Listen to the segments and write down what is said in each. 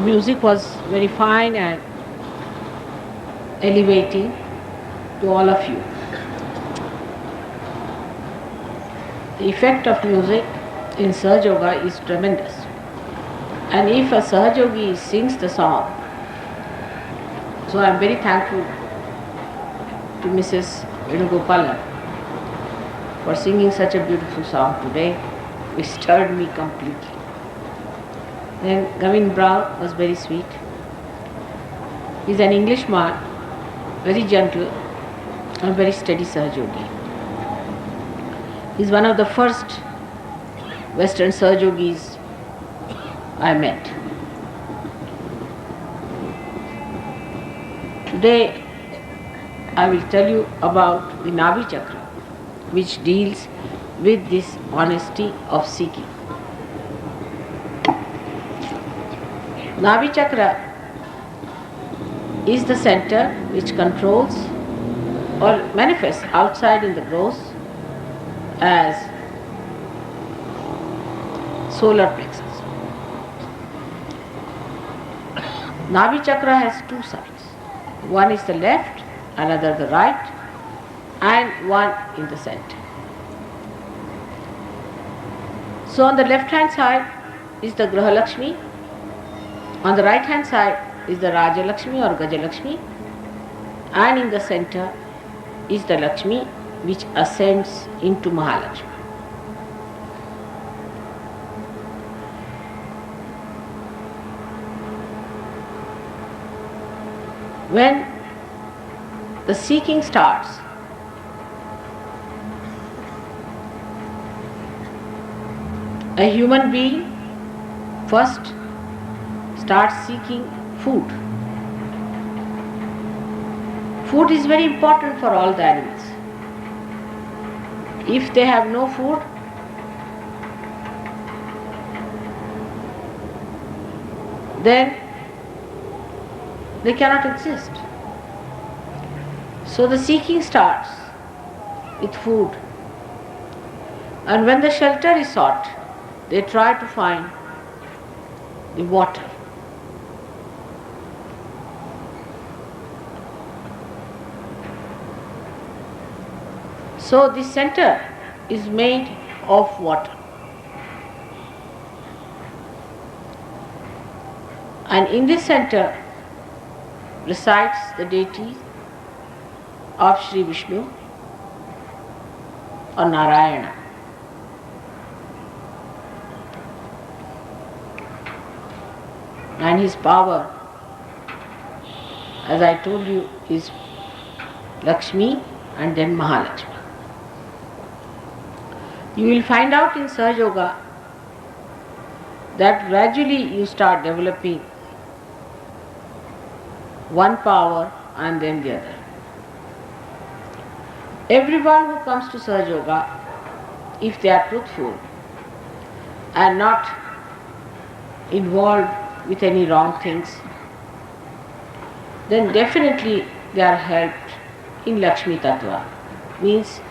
music was very fine and elevating to all of you. The effect of music in Sahaja Yoga is tremendous. And if a Sahaja Yogi sings the song, so I am very thankful to Mrs. Venugopalan for singing such a beautiful song today, which stirred me completely. Then Gavin Brown was very sweet. He is an Englishman, very gentle and very steady Sahaja Yogi. He is one of the first Western Sahaja Yogis I met. Today I will tell you about the Nabhi Chakra, which deals with this honesty of seeking. Nabhi Chakra is the center which controls or manifests outside in the growth as solar plexus. Nabhi Chakra has two sides. One is the left, another the right, and one in the center. So on the left hand side is the Graha Lakshmi, on the right hand side is the Raja Lakshmi or Gaja Lakshmi, and in the center is the Lakshmi which ascends into Mahalakshmi. When the seeking starts, a human being first starts seeking food. Food is very important for all the animals. If they have no food, then they cannot exist. So the seeking starts with food. And when the shelter is sought, they try to find the water. So this center is made of water. And in this center resides the deity of Shri Vishnu or Narayana. And his power, as I told you, is Lakshmi and then Mahalakshmi. You will find out in Sahaja Yoga that gradually you start developing one power and then the other. Everyone who comes to Sahaja Yoga, if they are truthful and not involved with any wrong things, then definitely they are helped in Lakshmi Tattva, means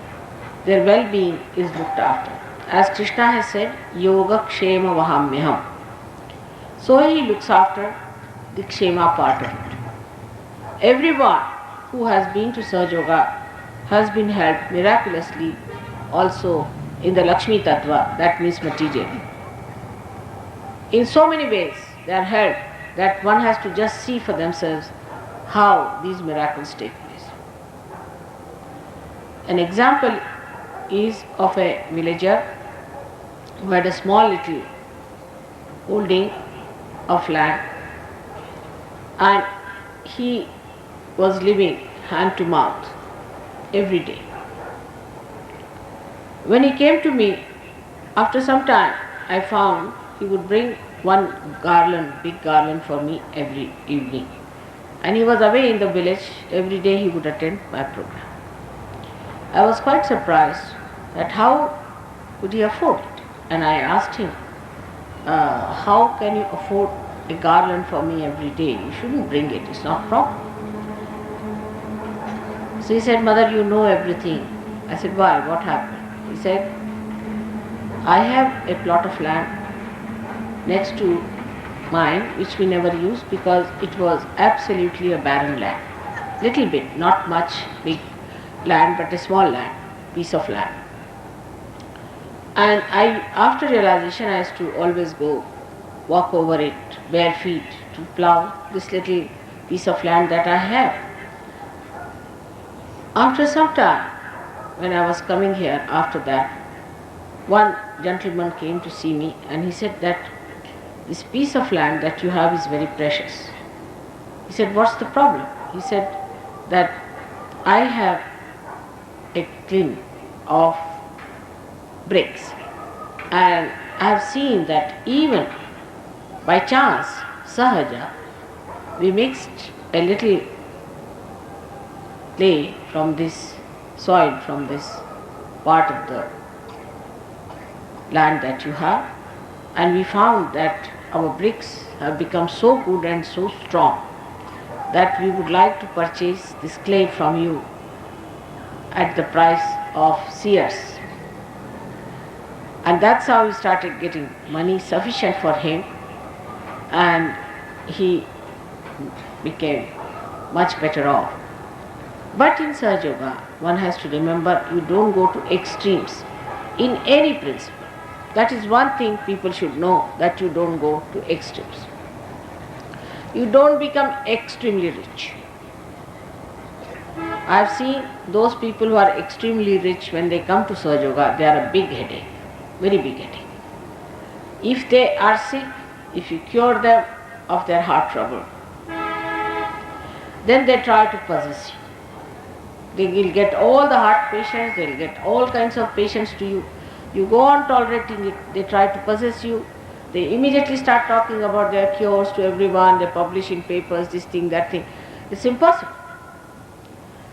their well-being is looked after. As Krishna has said, Yoga Kshema Vahamyaham. So he looks after the Kshema part of it. Everyone who has been to Sahaja Yoga has been helped miraculously also in the Lakshmi Tattva, that means materially. In so many ways they are helped that one has to just see for themselves how these miracles take place. An example is of a villager who had a small little holding of land, and he was living hand to mouth every day. When he came to me, after some time I found he would bring one garland, big garland for me every evening. And he was away in the village, every day he would attend my program. I was quite surprised that how could he afford it? And I asked him, how can you afford a garland for me every day? You shouldn't bring it, it's not proper. So he said, Mother, you know everything. I said, why? What happened? He said, I have a plot of land next to mine, which we never used because it was absolutely a barren land. Little bit, not much big land, but a small land, piece of land. And after realization, I used to always go walk over it bare feet to plow this little piece of land that I have. After some time, when I was coming here after that, one gentleman came to see me and he said that this piece of land that you have is very precious. He said, what's the problem? He said that I have a tin of bricks and I have seen that even by chance, sahaja, we mixed a little clay from this soil, from this part of the land that you have, and we found that our bricks have become so good and so strong that we would like to purchase this clay from you at the price of seers. And that's how we started getting money sufficient for him, and he became much better off. But in Sahaja Yoga, one has to remember you don't go to extremes in any principle. That is one thing people should know, that you don't go to extremes. You don't become extremely rich. I have seen those people who are extremely rich, when they come to Sahaja Yoga, they are a big headache, very big headache. If they are sick, if you cure them of their heart trouble, then they try to possess you. They will get all the heart patients, they will get all kinds of patients to you. You go on tolerating it, they try to possess you. They immediately start talking about their cures to everyone, they publish in papers, this thing, that thing. It's impossible.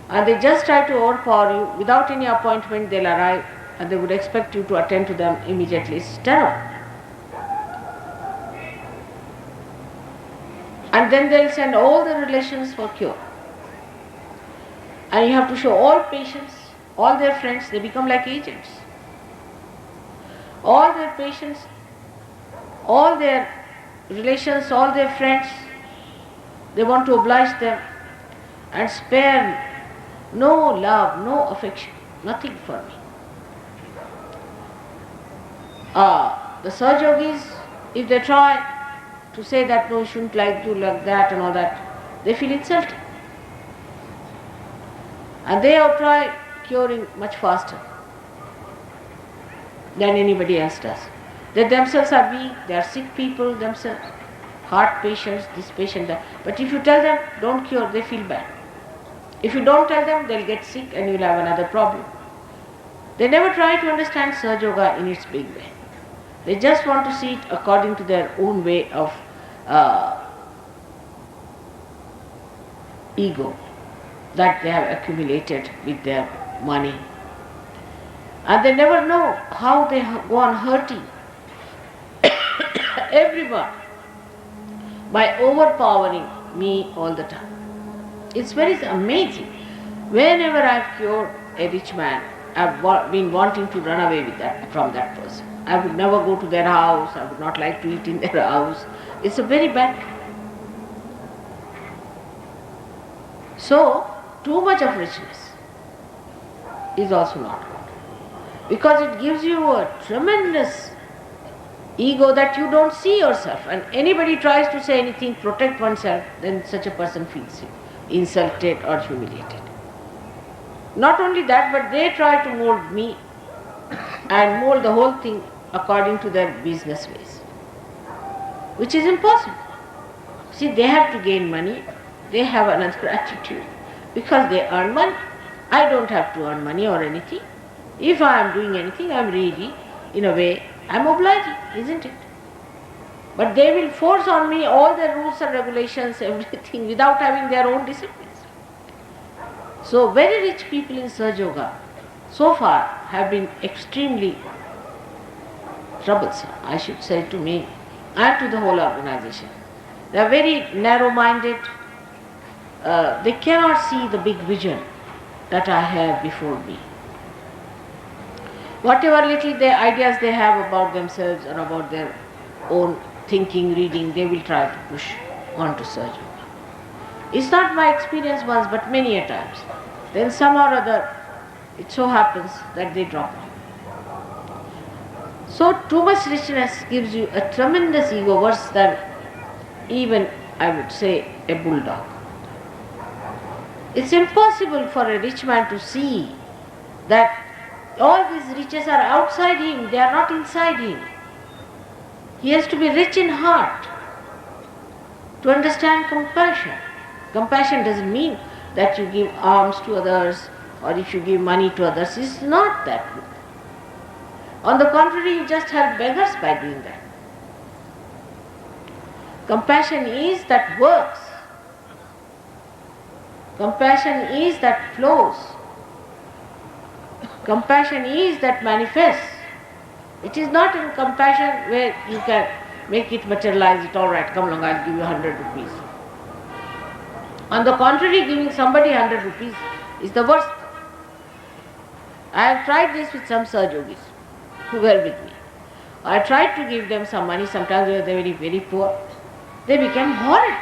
And they just try to overpower you. Without any appointment, they'll arrive and they would expect you to attend to them immediately. It's terrible. And then they'll send all the relations for cure. And you have to show all patients, all their friends, they become like agents. All their patients, all their relations, all their friends, they want to oblige them and spare no love, no affection, nothing for me. The Sahaja Yogis, if they try to say that no, you shouldn't like do like that and all that, they feel insulted. And they have tried curing much faster than anybody else does. They themselves are weak, they are sick people themselves, heart patients, this patient, that. But if you tell them, don't cure, they feel bad. If you don't tell them, they'll get sick and you'll have another problem. They never try to understand Sahaja Yoga in its big way. They just want to see it according to their own way of ego that they have accumulated with their money. And they never know how they go on hurting everyone by overpowering me all the time. It's very amazing. Whenever I've cured a rich man, I've been wanting to run away from that person. I would never go to their house, I would not like to eat in their house. It's a very bad. So, too much of richness is also not good, because it gives you a tremendous ego that you don't see yourself, and anybody tries to say anything, protect oneself, then such a person feels insulted or humiliated. Not only that, but they try to mold me and mold the whole thing according to their business ways, which is impossible. See, they have to gain money, they have another attitude, because they earn money. I don't have to earn money or anything. If I am doing anything, I am really, in a way, I am obliging, isn't it? But they will force on me all the rules and regulations, everything, without having their own disciplines. So very rich people in Sahaja Yoga so far have been extremely troublesome, I should say, to me and to the whole organization. They are very narrow-minded. They cannot see the big vision that I have before me. Whatever little ideas they have about themselves or about their own thinking, reading, they will try to push on to Sahaja Yoga. It's not my experience once, but many a times. Then somehow or other, it so happens that they drop off. So too much richness gives you a tremendous ego, worse than even, I would say, a bulldog. It's impossible for a rich man to see that all these riches are outside him, they are not inside him. He has to be rich in heart to understand compassion. Compassion doesn't mean that you give alms to others or if you give money to others. It's not that. On the contrary, you just help beggars by doing that. Compassion is that works. Compassion is that flows. Compassion is that manifests. It is not in compassion where you can make it materialize it, all right, come along, I'll give you 100 rupees. On the contrary, giving somebody 100 rupees is the worst. I have tried this with some Sahaja Yogis who were with me. I tried to give them some money, sometimes they were very, very poor. They became horrid.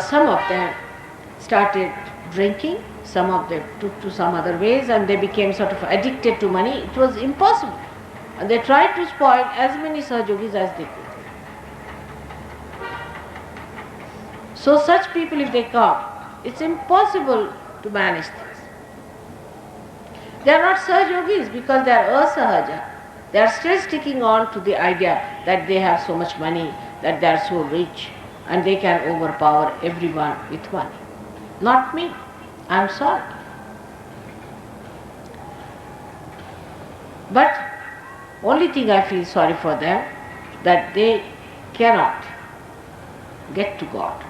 Some of them started drinking, some of them took to some other ways and they became sort of addicted to money. It was impossible. And they tried to spoil as many Sahaja Yogis as they could. So such people, if they come, it's impossible to manage this. They are not Sahaja Yogis because they are asahaja. They are still sticking on to the idea that they have so much money, that they are so rich and they can overpower everyone with money. Not me. I am sorry. But only thing I feel sorry for them, that they cannot get to God.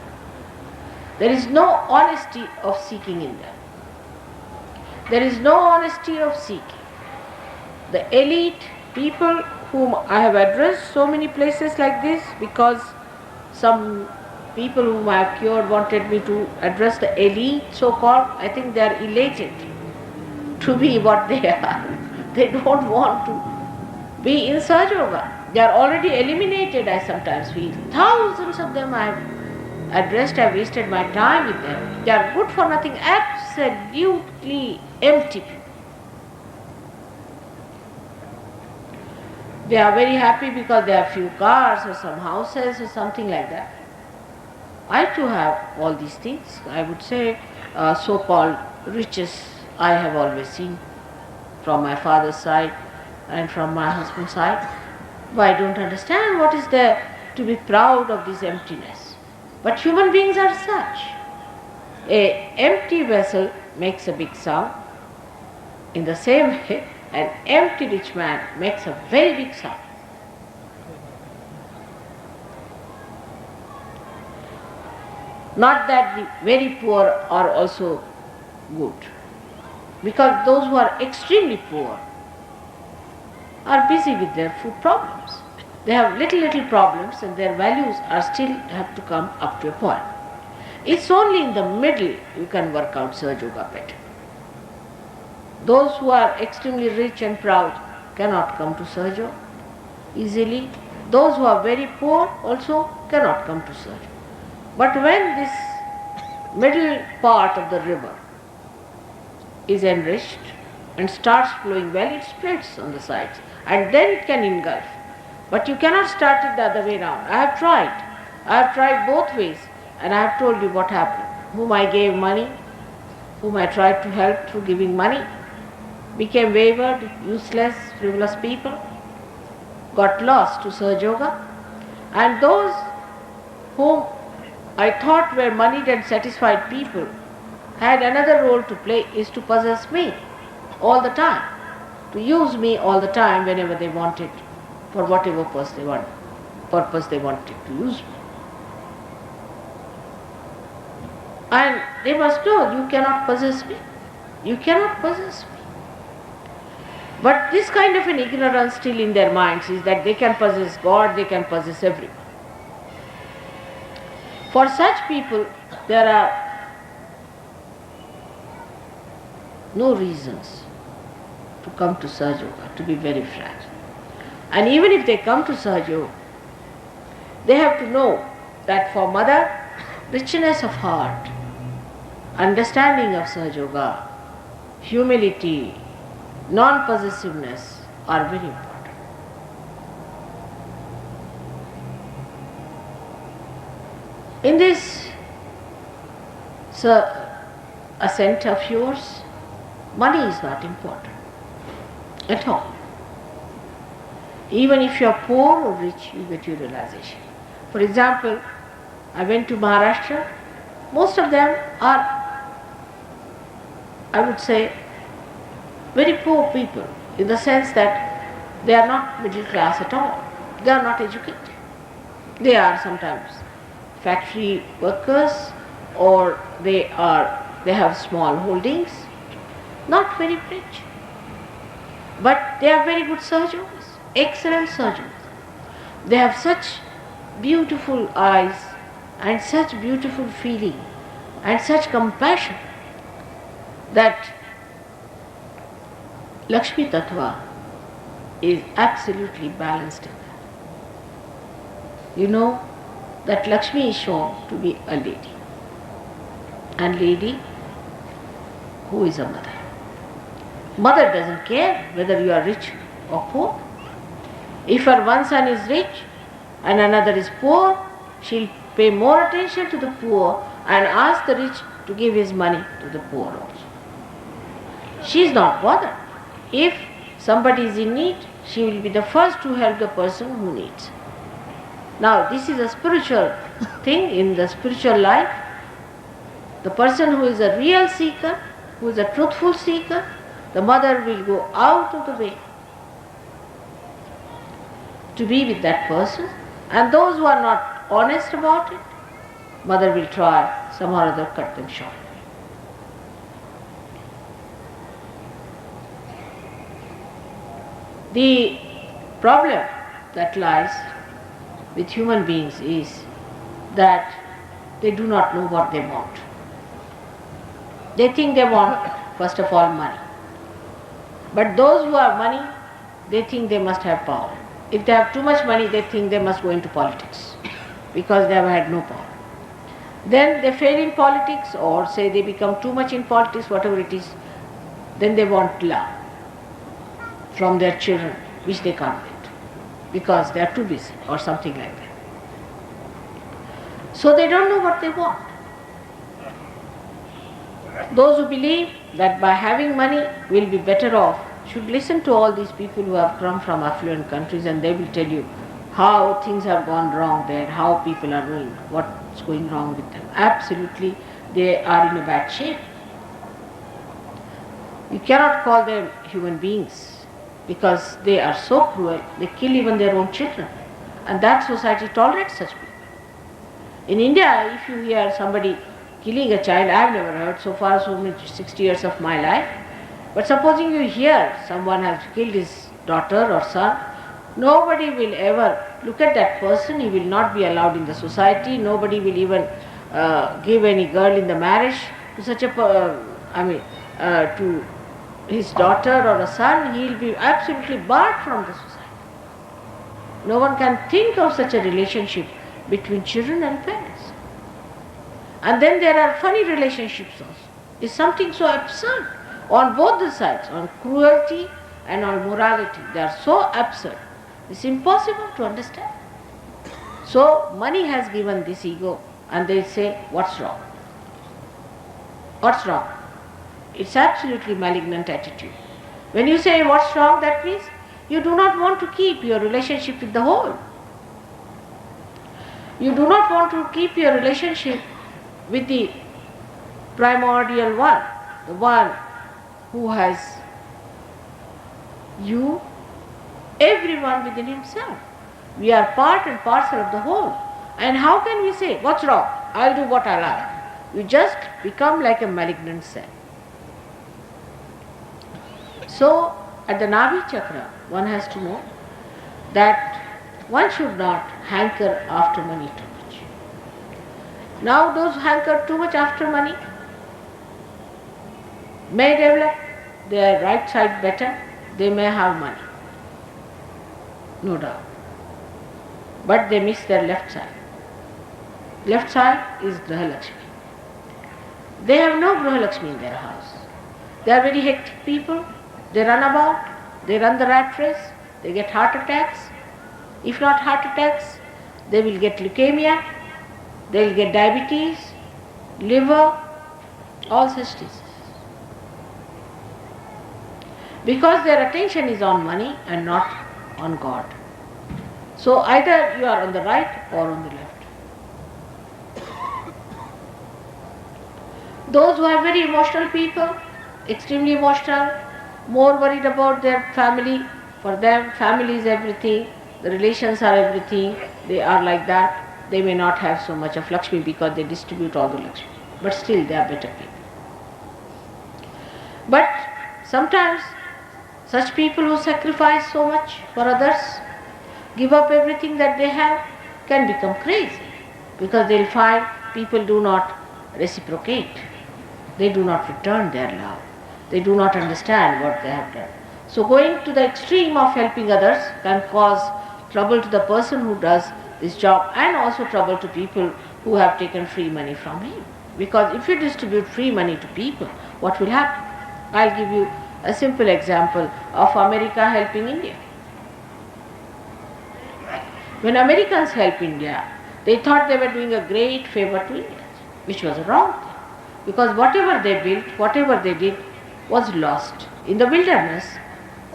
There is no honesty of seeking in them. There is no honesty of seeking. The elite people whom I have addressed so many places like this, because some people whom I have cured wanted me to address the elite, so-called. I think they are elated to be what they are. They don't want to be in Sahaja Yoga. They are already eliminated, I sometimes feel. Thousands of them I have addressed, I have wasted my time with them. They are good for nothing, absolutely empty people. They are very happy because they have few cars or some houses or something like that. I too have all these things. I would say so-called riches I have always seen from my father's side and from my husband's side. But I don't understand what is there to be proud of this emptiness. But human beings are such. An empty vessel makes a big sound. In the same way, an empty rich man makes a very big sound. Not that the very poor are also good, because those who are extremely poor are busy with their food problems. They have little problems and their values are still have to come up to a point. It's only in the middle you can work out Sahaja Yoga better. Those who are extremely rich and proud cannot come to Sahaja Yoga easily. Those who are very poor also cannot come to Sahaja Yoga. But when this middle part of the river is enriched and starts flowing well, it splits on the sides and then it can engulf. But you cannot start it the other way around. I have tried both ways and I have told you what happened. Whom I gave money, whom I tried to help through giving money, became wayward, useless, frivolous people, got lost to Sahaja Yoga, and those whom I thought were moneyed and satisfied people had another role to play, is to possess me all the time, to use me all the time whenever they wanted, for whatever purpose they wanted to use me. And they must know, you cannot possess me. You cannot possess me. But this kind of an ignorance still in their minds is that they can possess God, they can possess everyone. For such people, there are no reasons to come to Sahaja Yoga, to be very frank. And even if they come to Sahaja, they have to know that for mother, richness of heart, understanding of Sahaja, humility, non-possessiveness are very important. In this ascent of yours, money is not important at all. Even if you are poor or rich, you get your realization. For example, I went to Maharashtra. Most of them are, I would say, very poor people, in the sense that they are not middle class at all. They are not educated. They are sometimes factory workers, or they have small holdings, not very rich. But they are very good surgeons, excellent surgeons. They have such beautiful eyes and such beautiful feeling and such compassion that Lakshmi Tattva is absolutely balanced in that. You know that Lakshmi is shown to be a lady, and lady who is a mother. Mother doesn't care whether you are rich or poor. If her one son is rich and another is poor, she'll pay more attention to the poor and ask the rich to give his money to the poor also. She is not bothered. If somebody is in need, she will be the first to help the person who needs. Now, this is a spiritual thing in the spiritual life. The person who is a real seeker, who is a truthful seeker, the mother will go out of the way to be with that person, and those who are not honest about it, mother will try somehow or other cut them short. The problem that lies with human beings is that they do not know what they want. They think they want, first of all, money. But those who have money, they think they must have power. If they have too much money, they think they must go into politics because they have had no power. Then they fail in politics, or say they become too much in politics, whatever it is, then they want love from their children, which they can't get because they are too busy or something like that. So they don't know what they want. Those who believe that by having money will be better off should listen to all these people who have come from affluent countries, and they will tell you how things have gone wrong there, how people are doing, what's going wrong with them. Absolutely, they are in a bad shape. You cannot call them human beings because they are so cruel, they kill even their own children. And that society tolerates such people. In India, if you hear somebody killing a child, I have never heard so far, so many 60 years of my life. But supposing you hear someone has killed his daughter or son, nobody will ever look at that person, he will not be allowed in the society, nobody will even give any girl in the marriage to such a, to his daughter or a son, he will be absolutely barred from the society. No one can think of such a relationship between children and parents. And then there are funny relationships also. It's something so absurd on both the sides, on cruelty and on morality. They are so absurd. It's impossible to understand. So money has given this ego, and they say, what's wrong? What's wrong? It's absolutely malignant attitude. When you say what's wrong, that means you do not want to keep your relationship with the whole. You do not want to keep your relationship with the primordial one, the one who has you, everyone within himself. We are part and parcel of the whole. And how can we say, what's wrong? I'll do what I like. You just become like a malignant cell. So, at the Nabhi Chakra, one has to know that one should not hanker after money too much. Now those who hanker too much after money may develop their right side better, they may have money. no doubt. But they miss their left side. Left side is Graha Lakshmi. They have no Graha Lakshmi in their house. They are very hectic people. They run about. They run the rat race. They get heart attacks. If not heart attacks, they will get leukemia. They will get diabetes, liver, all such diseases. Because their attention is on money and not on God. So either you are on the right or on the left. Those who are very emotional people, extremely emotional, more worried about their family, for them family is everything, the relations are everything, they are like that, they may not have so much of Lakshmi because they distribute all the Lakshmi. But still they are better people. But sometimes such people who sacrifice so much for others, give up everything that they have, can become crazy because they will find people do not reciprocate. They do not return their love. They do not understand what they have done. So going to the extreme of helping others can cause trouble to the person who does this job and also trouble to people who have taken free money from him. Because if you distribute free money to people, what will happen? I'll give you a simple example of America helping India. When Americans helped India, they thought they were doing a great favor to India, which was a wrong thing. Because whatever they built, whatever they did, was lost. In the wilderness,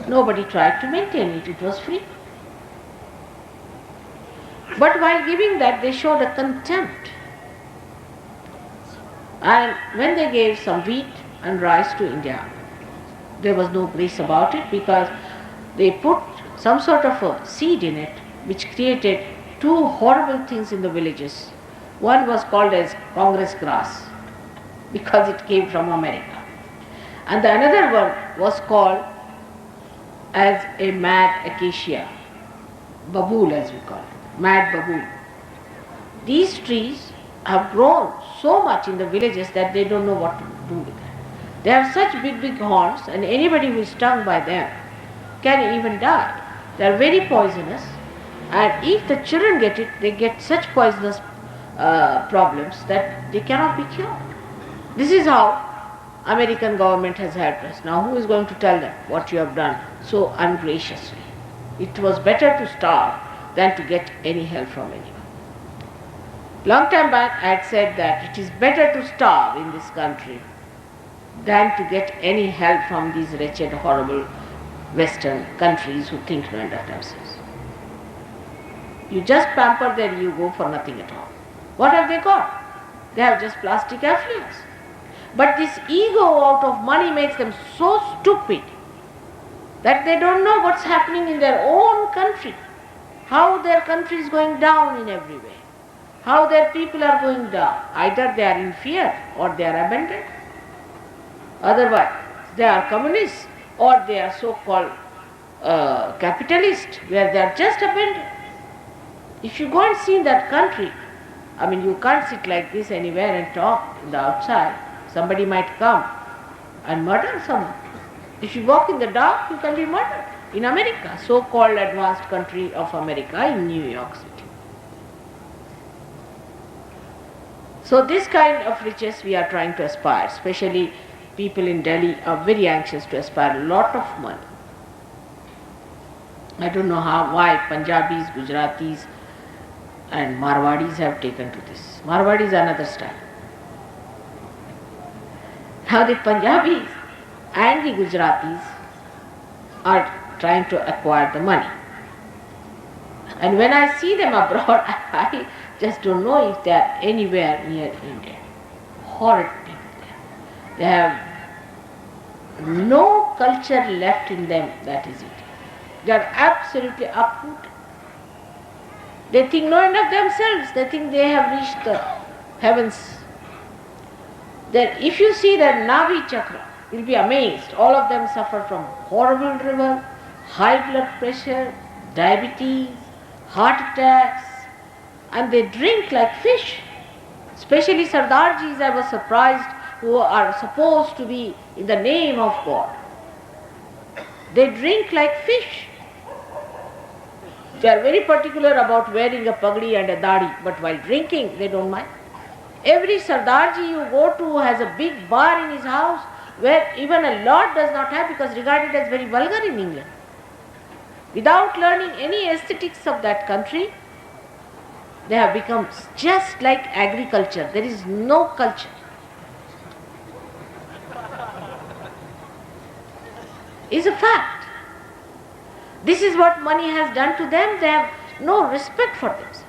nobody tried to maintain it, it was free. But while giving that, they showed a contempt. And when they gave some wheat and rice to India, there was no grace about it because they put some sort of a seed in it which created two horrible things in the villages. One was called as Congress grass because it came from America. And the another one was called as a mad acacia, babool as we call it, mad babool. These trees have grown so much in the villages that they don't know what to do with them. They have such big horns and anybody who is stung by them can even die. They are very poisonous and if the children get it, they get such poisonous problems that they cannot be cured. This is how American government has helped us. Now who is going to tell them what you have done so ungraciously? It was better to starve than to get any help from anyone. Long time back I had said that it is better to starve in this country than to get any help from these wretched, horrible Western countries who think no end of themselves. You just pamper their ego for nothing at all. What have they got? They have just plastic affluence. But this ego out of money makes them so stupid that they don't know what's happening in their own country, how their country is going down in every way, how their people are going down. Either they are in fear or they are abandoned. Otherwise, they are communists or they are so-called capitalist where they are just abandoned. If you go and see that country, I mean you can't sit like this anywhere and talk in the outside. Somebody might come and murder someone. If you walk in the dark, you can be murdered. In America, so-called advanced country of America, in New York City. So this kind of riches we are trying to aspire, especially people in Delhi are very anxious to aspire a lot of money. I don't know why Punjabis, Gujaratis and Marwadis have taken to this. Marwadi is another style. Now the Punjabis and the Gujaratis are trying to acquire the money. And when I see them abroad, I just don't know if they are anywhere near India. Horrid people there. They have no culture left in them, that is it. They are absolutely uprooted. They think no end of themselves. They think they have reached the heavens. Then if you see their Nabhi Chakra, you'll be amazed. All of them suffer from horrible river, high blood pressure, diabetes, heart attacks, and they drink like fish. Especially Sardarjis, I was surprised, who are supposed to be in the name of God. They drink like fish. They are very particular about wearing a pagdi and a dadi, but while drinking, they don't mind. Every Sardarji you go to has a big bar in his house where even a lord does not have, because regarded as very vulgar in England. Without learning any aesthetics of that country, they have become just like agriculture. There is no culture. It's a fact. This is what money has done to them. They have no respect for themselves.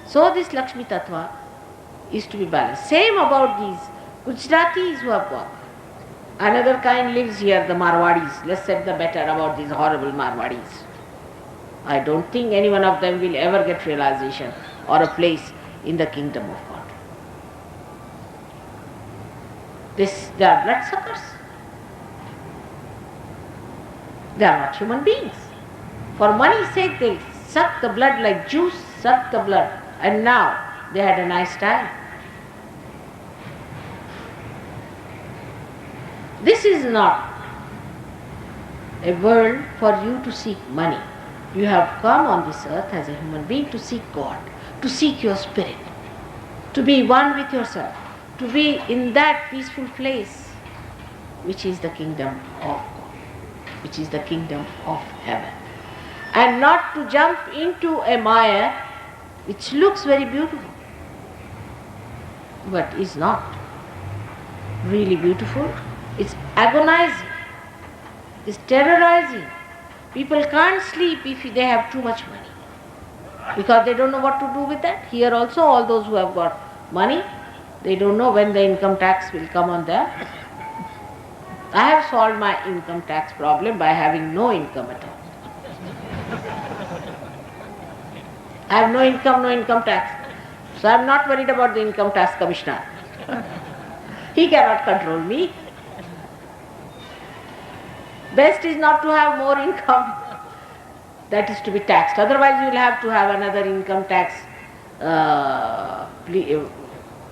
So this Lakshmi Tattva is to be balanced. Same about these Gujaratis who have gone. Another kind lives here, the Marwadis. Let's set the better about these horrible Marwadis. I don't think any one of them will ever get realization or a place in the kingdom of God. They are bloodsuckers. They are not human beings. For money's sake, they suck the blood like juice, suck the blood. And now they had a nice time. This is not a world for you to seek money. You have come on this earth as a human being to seek God, to seek your spirit, to be one with yourself, to be in that peaceful place which is the kingdom of God, which is the kingdom of heaven. And not to jump into a Maya which looks very beautiful but is not really beautiful. It's agonizing, it's terrorizing. People can't sleep if they have too much money because they don't know what to do with that. Here also, all those who have got money, they don't know when the income tax will come on them. I have solved my income tax problem by having no income at all. I have no income tax. So I am not worried about the income tax commissioner. He cannot control me. Best is not to have more income that is to be taxed. Otherwise you will have to have another income tax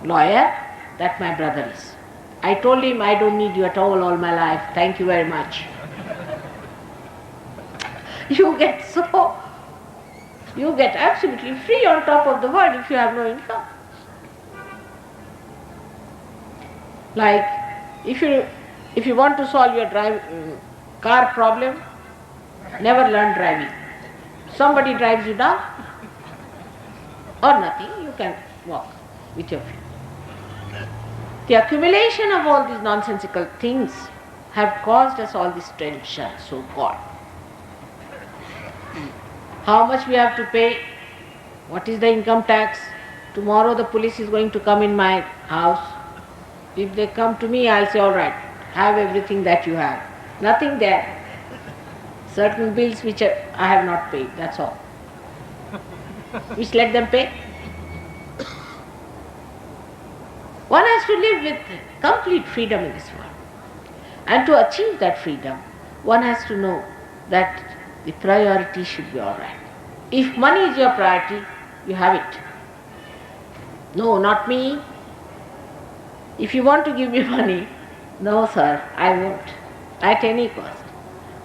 lawyer. That my brother is. I told him, I don't need you at all my life. Thank you very much. You get absolutely free on top of the world if you have no income. Like if you want to solve your car problem, never learn driving. Somebody drives you down or nothing, you can walk with your feet. The accumulation of all these nonsensical things have caused us all this tension, so called. How much we have to pay? What is the income tax? Tomorrow the police is going to come in my house. If they come to me, I'll say, all right, have everything that you have. Nothing there. Certain bills which I have not paid, that's all. Which let them pay. One has to live with complete freedom in this world. And to achieve that freedom, one has to know that the priority should be all right. If money is your priority, you have it. No, not me. If you want to give me money, no sir, I won't. At any cost.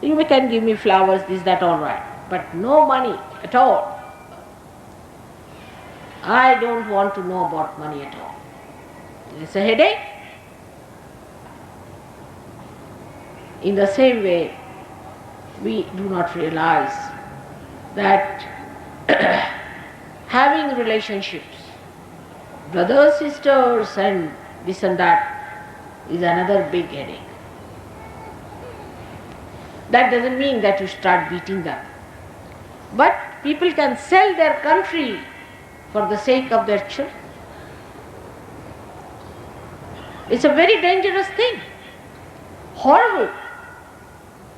You can give me flowers, this, that, all right. But no money at all. I don't want to know about money at all. It's a headache. In the same way, we do not realize that having relationships, brothers, sisters and this and that is another big headache. That doesn't mean that you start beating them. But people can sell their country for the sake of their children. It's a very dangerous thing. Horrible.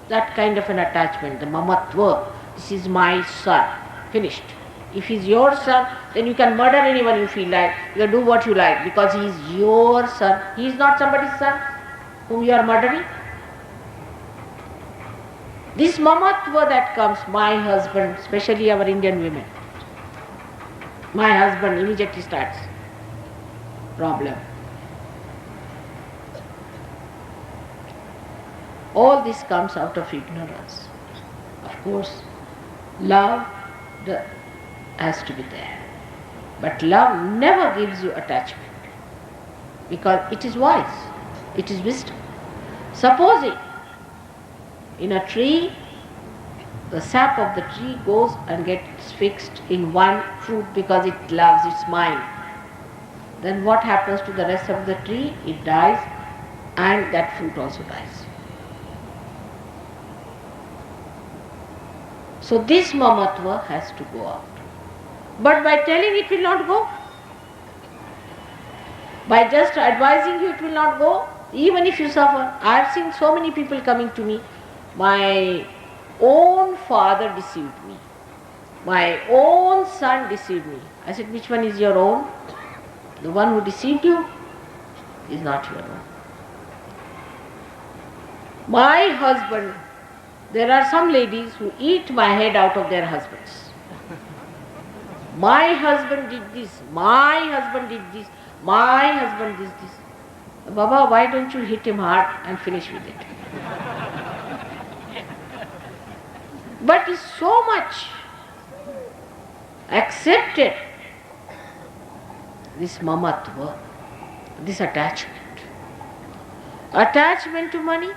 That kind of an attachment, the mamatva. This is my son. Finished. If he's your son, then you can murder anyone you feel like. You can do what you like because he is your son. He is not somebody's son whom you are murdering. This mamatva that comes, my husband, especially our Indian women. My husband immediately starts problem. All this comes out of ignorance. Of course, Love has to be there. But love never gives you attachment because it is wise, it is wisdom. Supposing in a tree, the sap of the tree goes and gets fixed in one fruit because it loves its mind. Then what happens to the rest of the tree? It dies and that fruit also dies. So this mamatva has to go out. But by telling it will not go. By just advising you it will not go, even if you suffer. I have seen so many people coming to me, my own father deceived me. My own son deceived me. I said, which one is your own? The one who deceived you is not your own. My husband, there are some ladies who eat my head out of their husbands. My husband did this, my husband did this, my husband did this. Baba, why don't you hit him hard and finish with it? But it's so much accepted, this mamatva, this attachment. Attachment to money,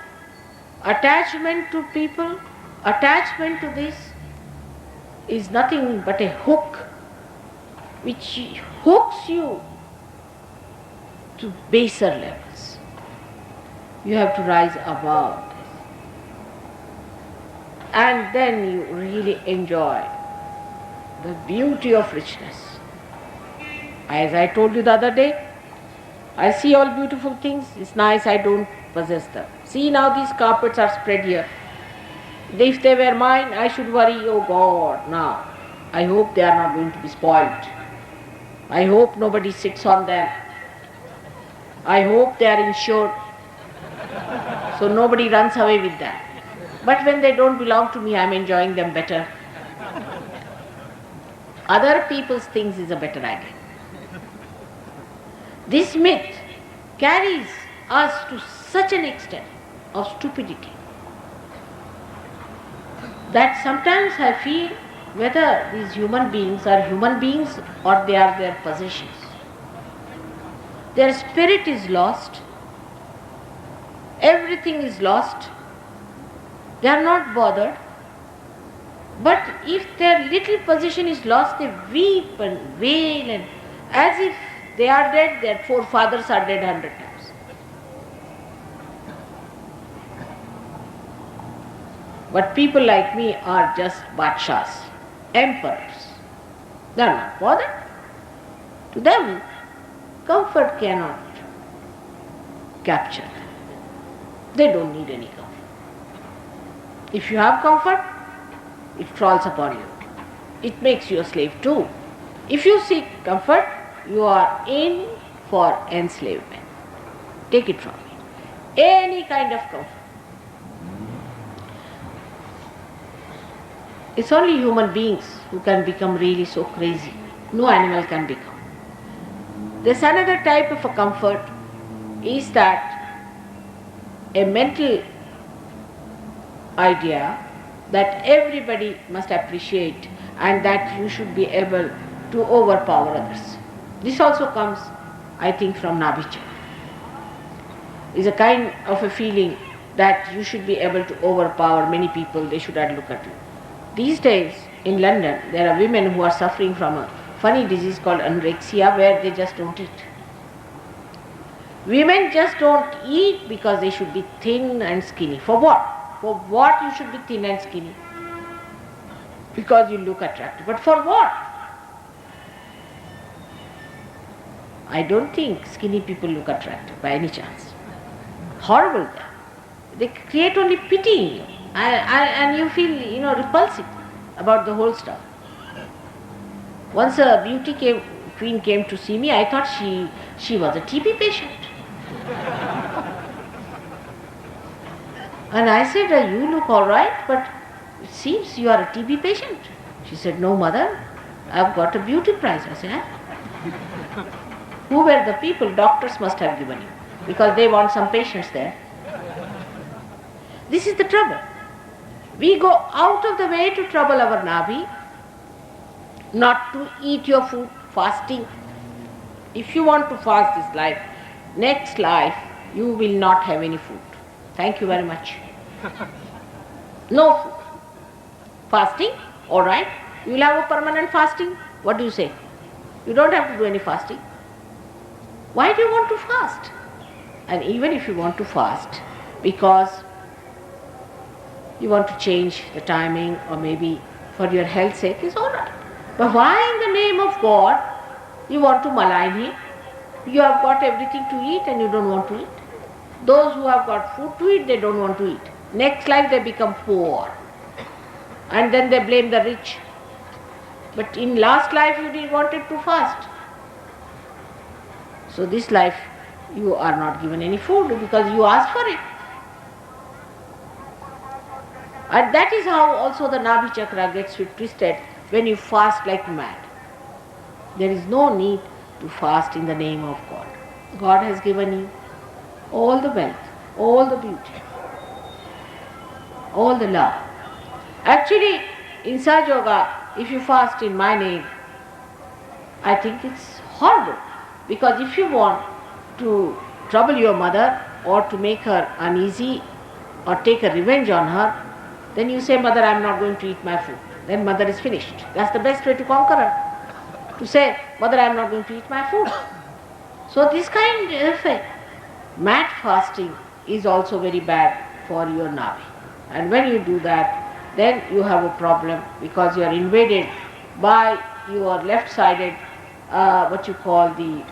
attachment to people, attachment to this is nothing but a hook which hooks you to baser levels. You have to rise above this. And then you really enjoy the beauty of richness. As I told you the other day, I see all beautiful things, it's nice, I don't possess them. See now these carpets are spread here. If they were mine, I should worry, oh God, now. I hope they are not going to be spoiled. I hope nobody sits on them. I hope they are insured, so nobody runs away with them. But when they don't belong to me, I am enjoying them better. Other people's things is a better idea. This myth carries us to such an extent of stupidity that sometimes I feel whether these human beings are human beings or they are their possessions. Their spirit is lost, everything is lost, they are not bothered. But if their little possession is lost, they weep and wail and as if they are dead, their forefathers are dead 100 times. But people like me are just badshahs, emperors. They are not bothered. To them, comfort cannot capture them. They don't need any comfort. If you have comfort, it falls upon you. It makes you a slave too. If you seek comfort, you are in for enslavement. Take it from me. Any kind of comfort. It's only human beings who can become really so crazy. No animal can become. There's another type of a comfort is that a mental idea that everybody must appreciate and that you should be able to overpower others. This also comes, I think, from Nabhi Chakra. It's a kind of a feeling that you should be able to overpower many people, they should not look at you. These days in London, there are women who are suffering from a funny disease called anorexia where they just don't eat. Women just don't eat because they should be thin and skinny. For what? For what you should be thin and skinny? Because you look attractive. But for what? I don't think skinny people look attractive by any chance. Horrible they are. They create only pity in you. And you feel, repulsive about the whole stuff. Once a beauty queen came to see me, I thought she was a TB patient. And I said, you look all right, but it seems you are a TB patient. She said, no mother, I've got a beauty prize. I said, who were the people? Doctors must have given you, because they want some patients there. This is the trouble. We go out of the way to trouble our Nabhi, not to eat your food, fasting. If you want to fast this life, next life you will not have any food. Thank you very much. No food. Fasting, all right. You will have a permanent fasting. What do you say? You don't have to do any fasting. Why do you want to fast? And even if you want to fast, because you want to change the timing or maybe for your health's sake, it's all right. But why in the name of God you want to malign him? You have got everything to eat and you don't want to eat. Those who have got food to eat, they don't want to eat. Next life they become poor. And then they blame the rich. But in last life you didn't want it to fast. So this life you are not given any food because you asked for it. And that is how also the Nabhi Chakra gets twisted when you fast like mad. There is no need to fast in the name of God. God has given you all the wealth, all the beauty, all the love. Actually, in Sahaja Yoga, if you fast in my name, I think it's horrible. Because if you want to trouble your mother or to make her uneasy or take a revenge on her, then you say, Mother, I am not going to eat my food. Then mother is finished. That's the best way to conquer her. To say, Mother, I am not going to eat my food. So this kind of mad fasting is also very bad for your Nabhi. And when you do that, then you have a problem because you are invaded by your left-sided, what you call the,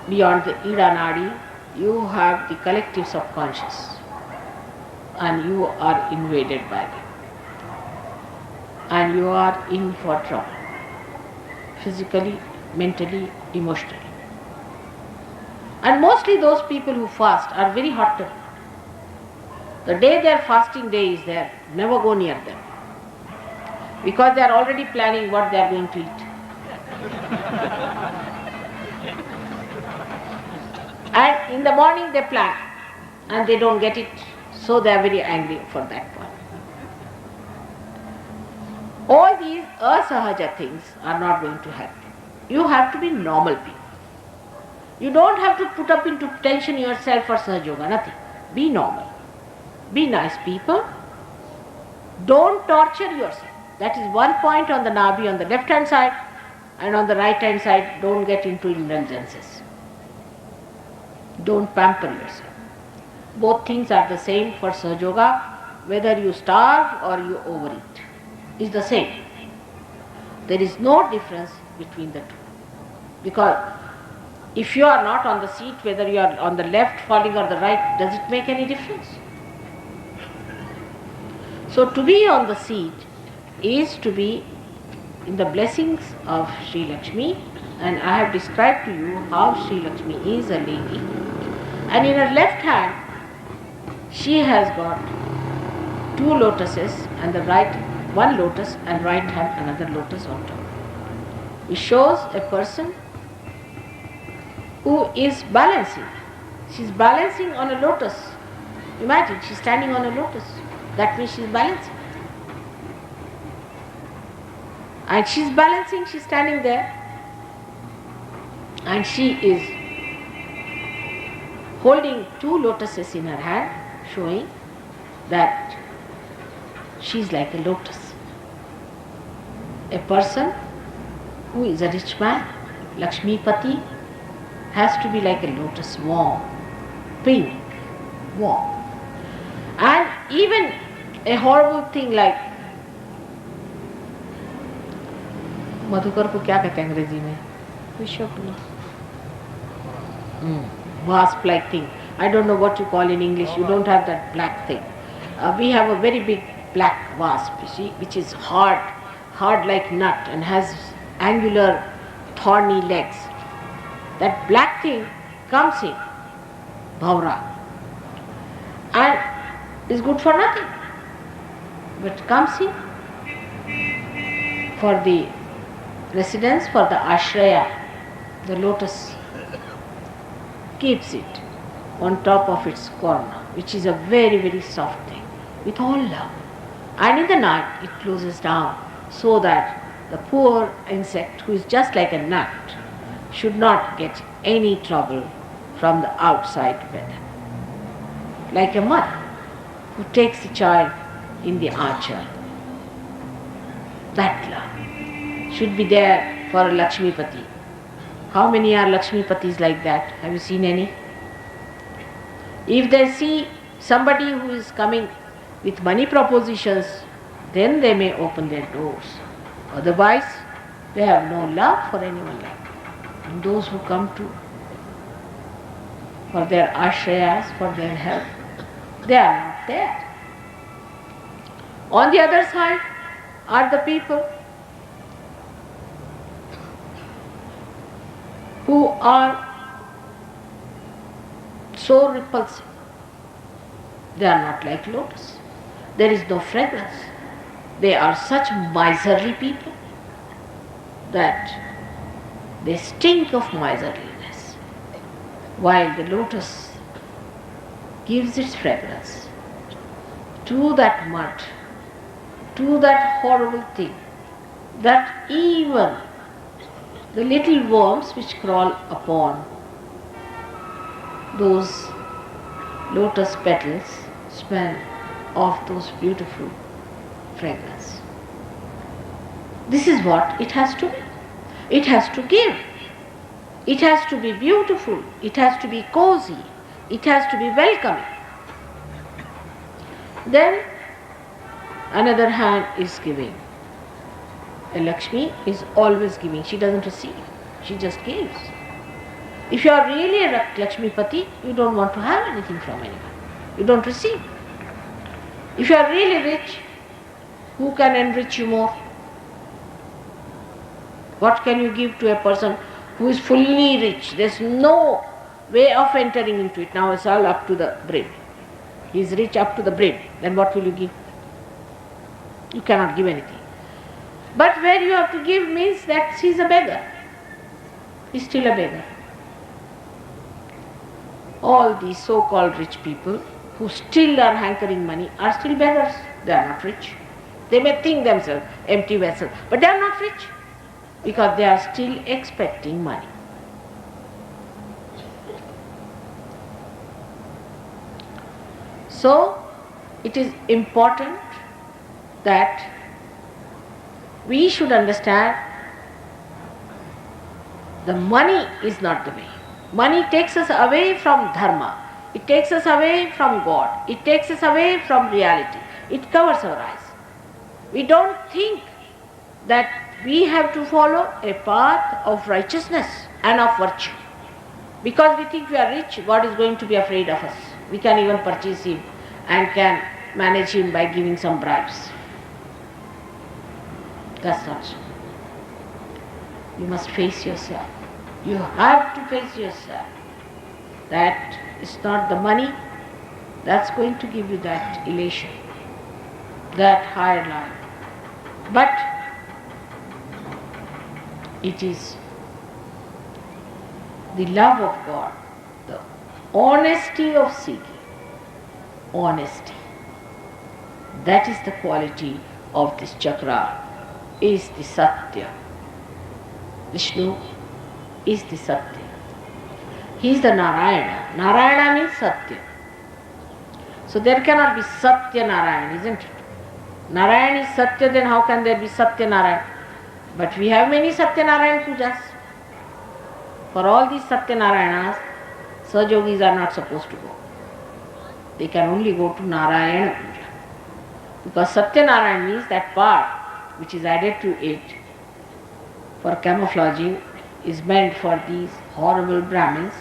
beyond the Ida Nadi, you have the collective subconscious and you are invaded by them. And you are in for trouble, physically, mentally, emotionally. And mostly those people who fast are very hot-tempered. The day their fasting day is there, never go near them. Because they are already planning what they are going to eat. And in the morning they plan and they don't get it, so they are very angry for that one. All these asahaja things are not going to help. You have to be normal people. You don't have to put up into tension yourself for Sahaja Yoga, nothing. Be normal. Be nice people. Don't torture yourself. That is one point on the Nabhi on the left hand side, and on the right hand side, don't get into indulgences. Don't pamper yourself. Both things are the same for Sahaja Yoga, whether you starve or you overeat. Is the same. There is no difference between the two. Because if you are not on the seat, whether you are on the left falling or the right, does it make any difference? So to be on the seat is to be in the blessings of Sri Lakshmi, and I have described to you how Sri Lakshmi is a lady, and in her left hand she has got two lotuses and the right one lotus and right hand another lotus on top. It shows a person who is balancing. She is balancing on a lotus. Imagine, she is standing on a lotus. That means she is balancing. And she is balancing, she is standing there. And she is holding two lotuses in her hand, showing that she is like a lotus. A person who is a rich man, Lakshmi Pati, has to be like a lotus, warm, pink, warm. And even a horrible thing like Madhukar को क्या कहते हैं अंग्रेजी में? Wasp like thing. I don't know what you call in English. You don't have that black thing. We have a very big black wasp, you see, which is hard like nut and has angular, thorny legs. That black thing comes in, bhaura, and is good for nothing, but comes in for the residence, for the ashraya, the lotus keeps it. on top of its corner, which is a very, very soft thing, with all love. And in the night it closes down so that the poor insect, who is just like a nut, should not get any trouble from the outside weather. Like a mother who takes the child in the archer. That love should be there for a Lakshmipati. How many are Lakshmipatis like that? Have you seen any? If they see somebody who is coming with money propositions, then they may open their doors. Otherwise, they have no love for anyone like that. And those who come to for their ashrayas, for their help, they are not there. On the other side are the people who are so repulsive. They are not like lotus. There is no fragrance. They are such miserly people that they stink of miserliness, while the lotus gives its fragrance to that mud, to that horrible thing, that even the little worms which crawl upon those lotus petals smell of those beautiful fragrance. This is what it has to be. It has to give. It has to be beautiful. It has to be cozy. It has to be welcoming. Then another hand is giving. A Lakshmi is always giving. She doesn't receive. She just gives. If you are really a Lakshmipati, you don't want to have anything from anyone. You don't receive. If you are really rich, who can enrich you more? What can you give to a person who is fully rich? There is no way of entering into it. Now it's all up to the brim. He is rich up to the brim. Then what will you give? You cannot give anything. But where you have to give means that he is a beggar. He is still a beggar. All these so-called rich people who still are hankering money are still beggars. They are not rich. They may think themselves empty vessels, but they are not rich because they are still expecting money. So, it is important that we should understand the money is not the way. Money takes us away from dharma. It takes us away from God. It takes us away from reality. It covers our eyes. We don't think that we have to follow a path of righteousness and of virtue. Because we think we are rich, God is going to be afraid of us. We can even purchase Him and can manage Him by giving some bribes. That's not so. You must face yourself. You have to face yourself. That is not the money that's going to give you that elation, that higher life. But it is the love of God, the honesty of seeking. Honesty. That is the quality of this chakra, is the Satya. Vishnu is the Satya. He is the Narayana. Narayana means Satya. So there cannot be Satya Narayana, isn't it? Narayana is Satya, then how can there be Satya Narayana? But we have many Satya Narayana pujas. For all these Satya Narayanas, Sajogis are not supposed to go. They can only go to Narayana puja. Because Satya Narayana means that part which is added to it for camouflaging is meant for these horrible Brahmins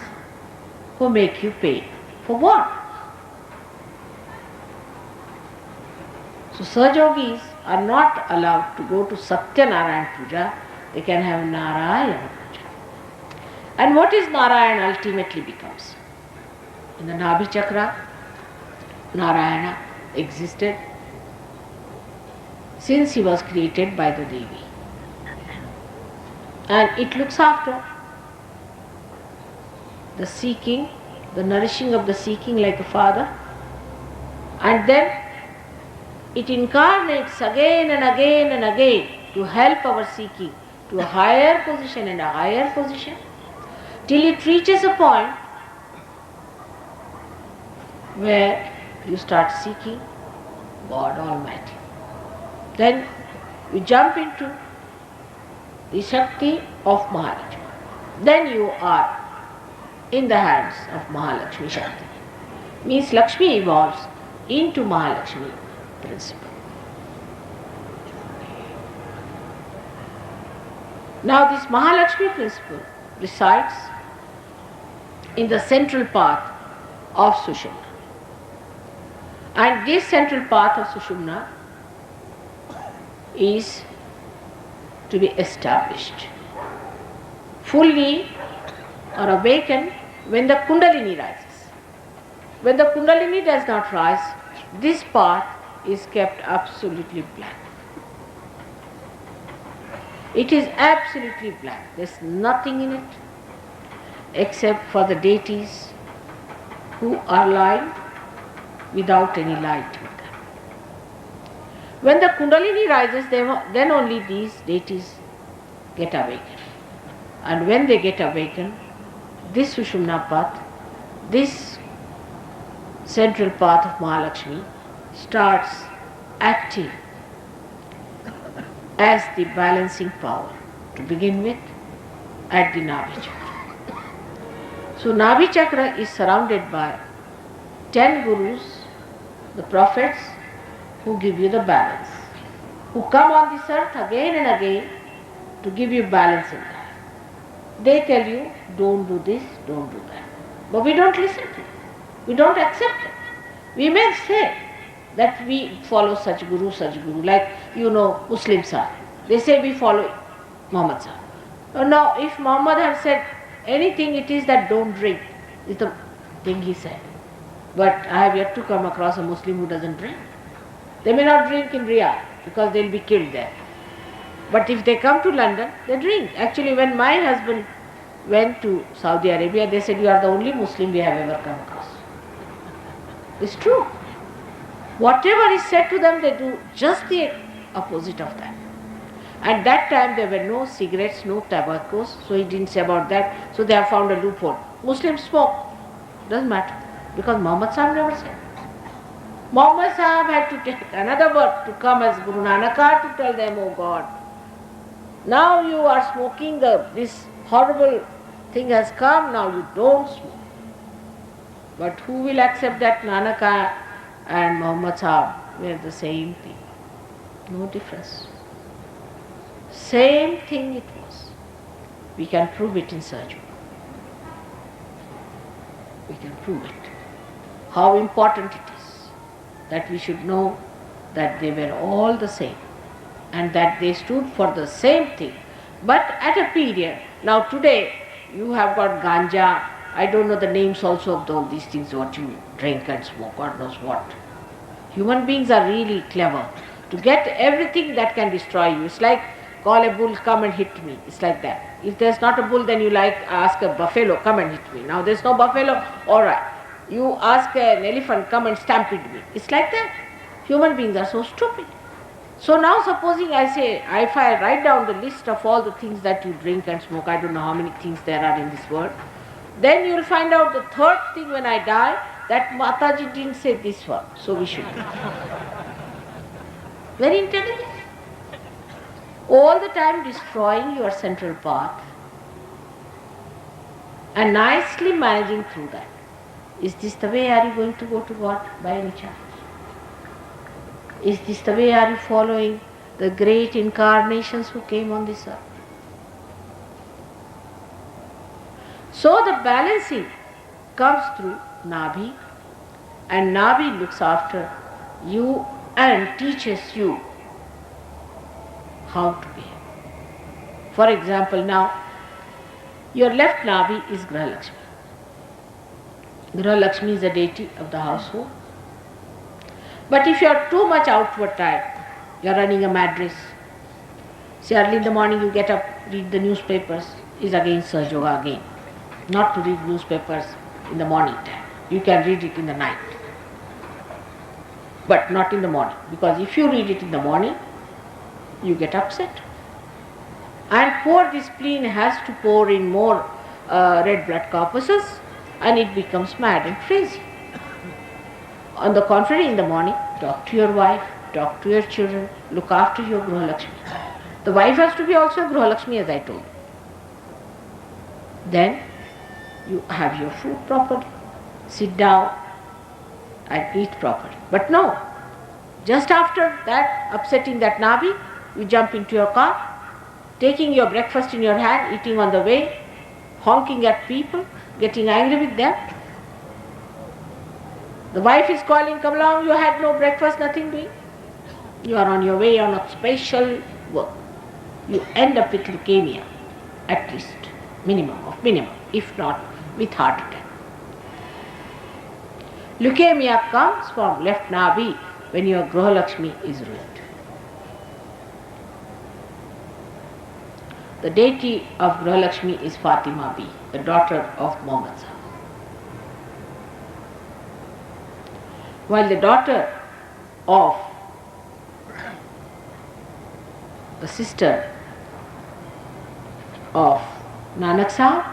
who make you pay. For what? So Sajogis are not allowed to go to Satya Narayana puja. They can have Narayana puja. And what is Narayana ultimately becomes? In the Nabhi Chakra, Narayana existed since he was created by the Devi. And it looks after the seeking the nourishing of the seeking like a father, and then it incarnates again and again and again to help our seeking to a higher position and a higher position, till it reaches a point where you start seeking God Almighty. Then you jump into the Shakti of Mahalakshmi. Then you are in the hands of Mahalakshmi Shakti. Means Lakshmi evolves into Mahalakshmi principle. Now this Mahalakshmi principle resides in the central path of Sushumna. And this central path of Sushumna is to be established fully or awakened when the Kundalini rises. When the Kundalini does not rise, this path is kept absolutely blank. It is absolutely blank. There is nothing in it except for the deities who are lying without any light in them. When the Kundalini rises, then only these deities get awakened. And when they get awakened, this Sushumna path, this central path of Mahalakshmi starts acting as the balancing power to begin with at the Nabhi Chakra. So Nabhi Chakra is surrounded by 10 gurus, the prophets, who give you the balance, who come on this earth again and again to give you balance in life. They tell you, don't do this, don't do that. But we don't listen to it. We don't accept it. We may say that we follow such guru, like Muslims are. They say we follow Muhammad Sahib. Now, if Muhammad has said anything, it is that don't drink, is the thing he said. But I have yet to come across a Muslim who doesn't drink. They may not drink in Riyadh because they will be killed there. But if they come to London, they drink. Actually, when my husband went to Saudi Arabia, they said, you are the only Muslim we have ever come across. It's true. Whatever is said to them, they do just the opposite of that. At that time, there were no cigarettes, no tobaccos, so he didn't say about that. So they have found a loophole. Muslims smoke. Doesn't matter. Because Muhammad Sahib never said. Muhammad Sahib had to take another word to come as Guru Nanaka to tell them, oh God, now you are smoking, this horrible thing has come, now you don't smoke. But who will accept that Nanaka and Muhammad Sahib were the same thing? No difference. Same thing it was. We can prove it in surgery. We can prove it. How important it is that we should know that they were all the same and that they stood for the same thing. But at a period, now today you have got ganja, I don't know the names also of all these things what you drink and smoke, God knows what. Human beings are really clever to get everything that can destroy you. It's like call a bull, come and hit me. It's like that. If there's not a bull, then you ask a buffalo, come and hit me. Now there's no buffalo, all right. You ask an elephant, come and stampede me. It's like that. Human beings are so stupid. So now supposing I say, if I write down the list of all the things that you drink and smoke, I don't know how many things there are in this world, then you will find out the third thing when I die, that Mataji didn't say this one, so we should do. Very intelligent. All the time destroying your central path and nicely managing through that. Is this the way are you going to go to God by any chance? Is this the way are you following the great incarnations who came on this earth? So the balancing comes through Nabhi, and Nabhi looks after you and teaches you how to behave. For example, now your left Nabhi is Graha Lakshmi. Graha Lakshmi is a deity of the household. But if you are too much outward tired, you are running a mad race. Say early in the morning you get up, read the newspapers, is again Sahaja Yoga again. Not to read newspapers, in the morning time. You can read it in the night, but not in the morning, because if you read it in the morning, you get upset. And poor the spleen has to pour in more red blood corpuscles, and it becomes mad and crazy. On the contrary, in the morning, talk to your wife, talk to your children, look after your Gruha Lakshmi. The wife has to be also Gruha Lakshmi, as I told you. Then you have your food properly, sit down and eat properly. But no, just after that, upsetting that Nabhi, you jump into your car, taking your breakfast in your hand, eating on the way, honking at people, getting angry with them. The wife is calling, come along, you had no breakfast, nothing doing. You are on your way on a special work. You end up with leukemia, at least, minimum, if not with heart attack. Leukemia comes from left Nabhi when your Gruha Lakshmi is ruined. The deity of Gruha Lakshmi is Fatima B, the daughter of Muhammad Sahib. While the daughter of the sister of Nanak Sahib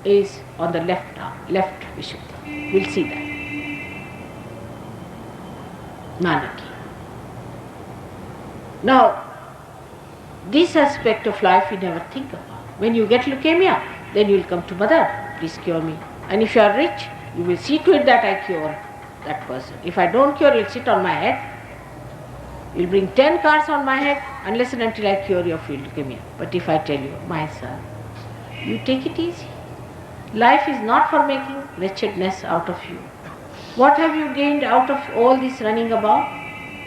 is on the left arm, left Vishuddha. We'll see that. Nanaki. Now, this aspect of life you never think about. When you get leukemia, then you will come to Mother, please cure me. And if you are rich, you will see to it that I cure that person. If I don't cure, you'll sit on my head. You'll bring 10 cars on my head unless and until I cure your leukemia. But if I tell you, my son, you take it easy. Life is not for making wretchedness out of you. What have you gained out of all this running about?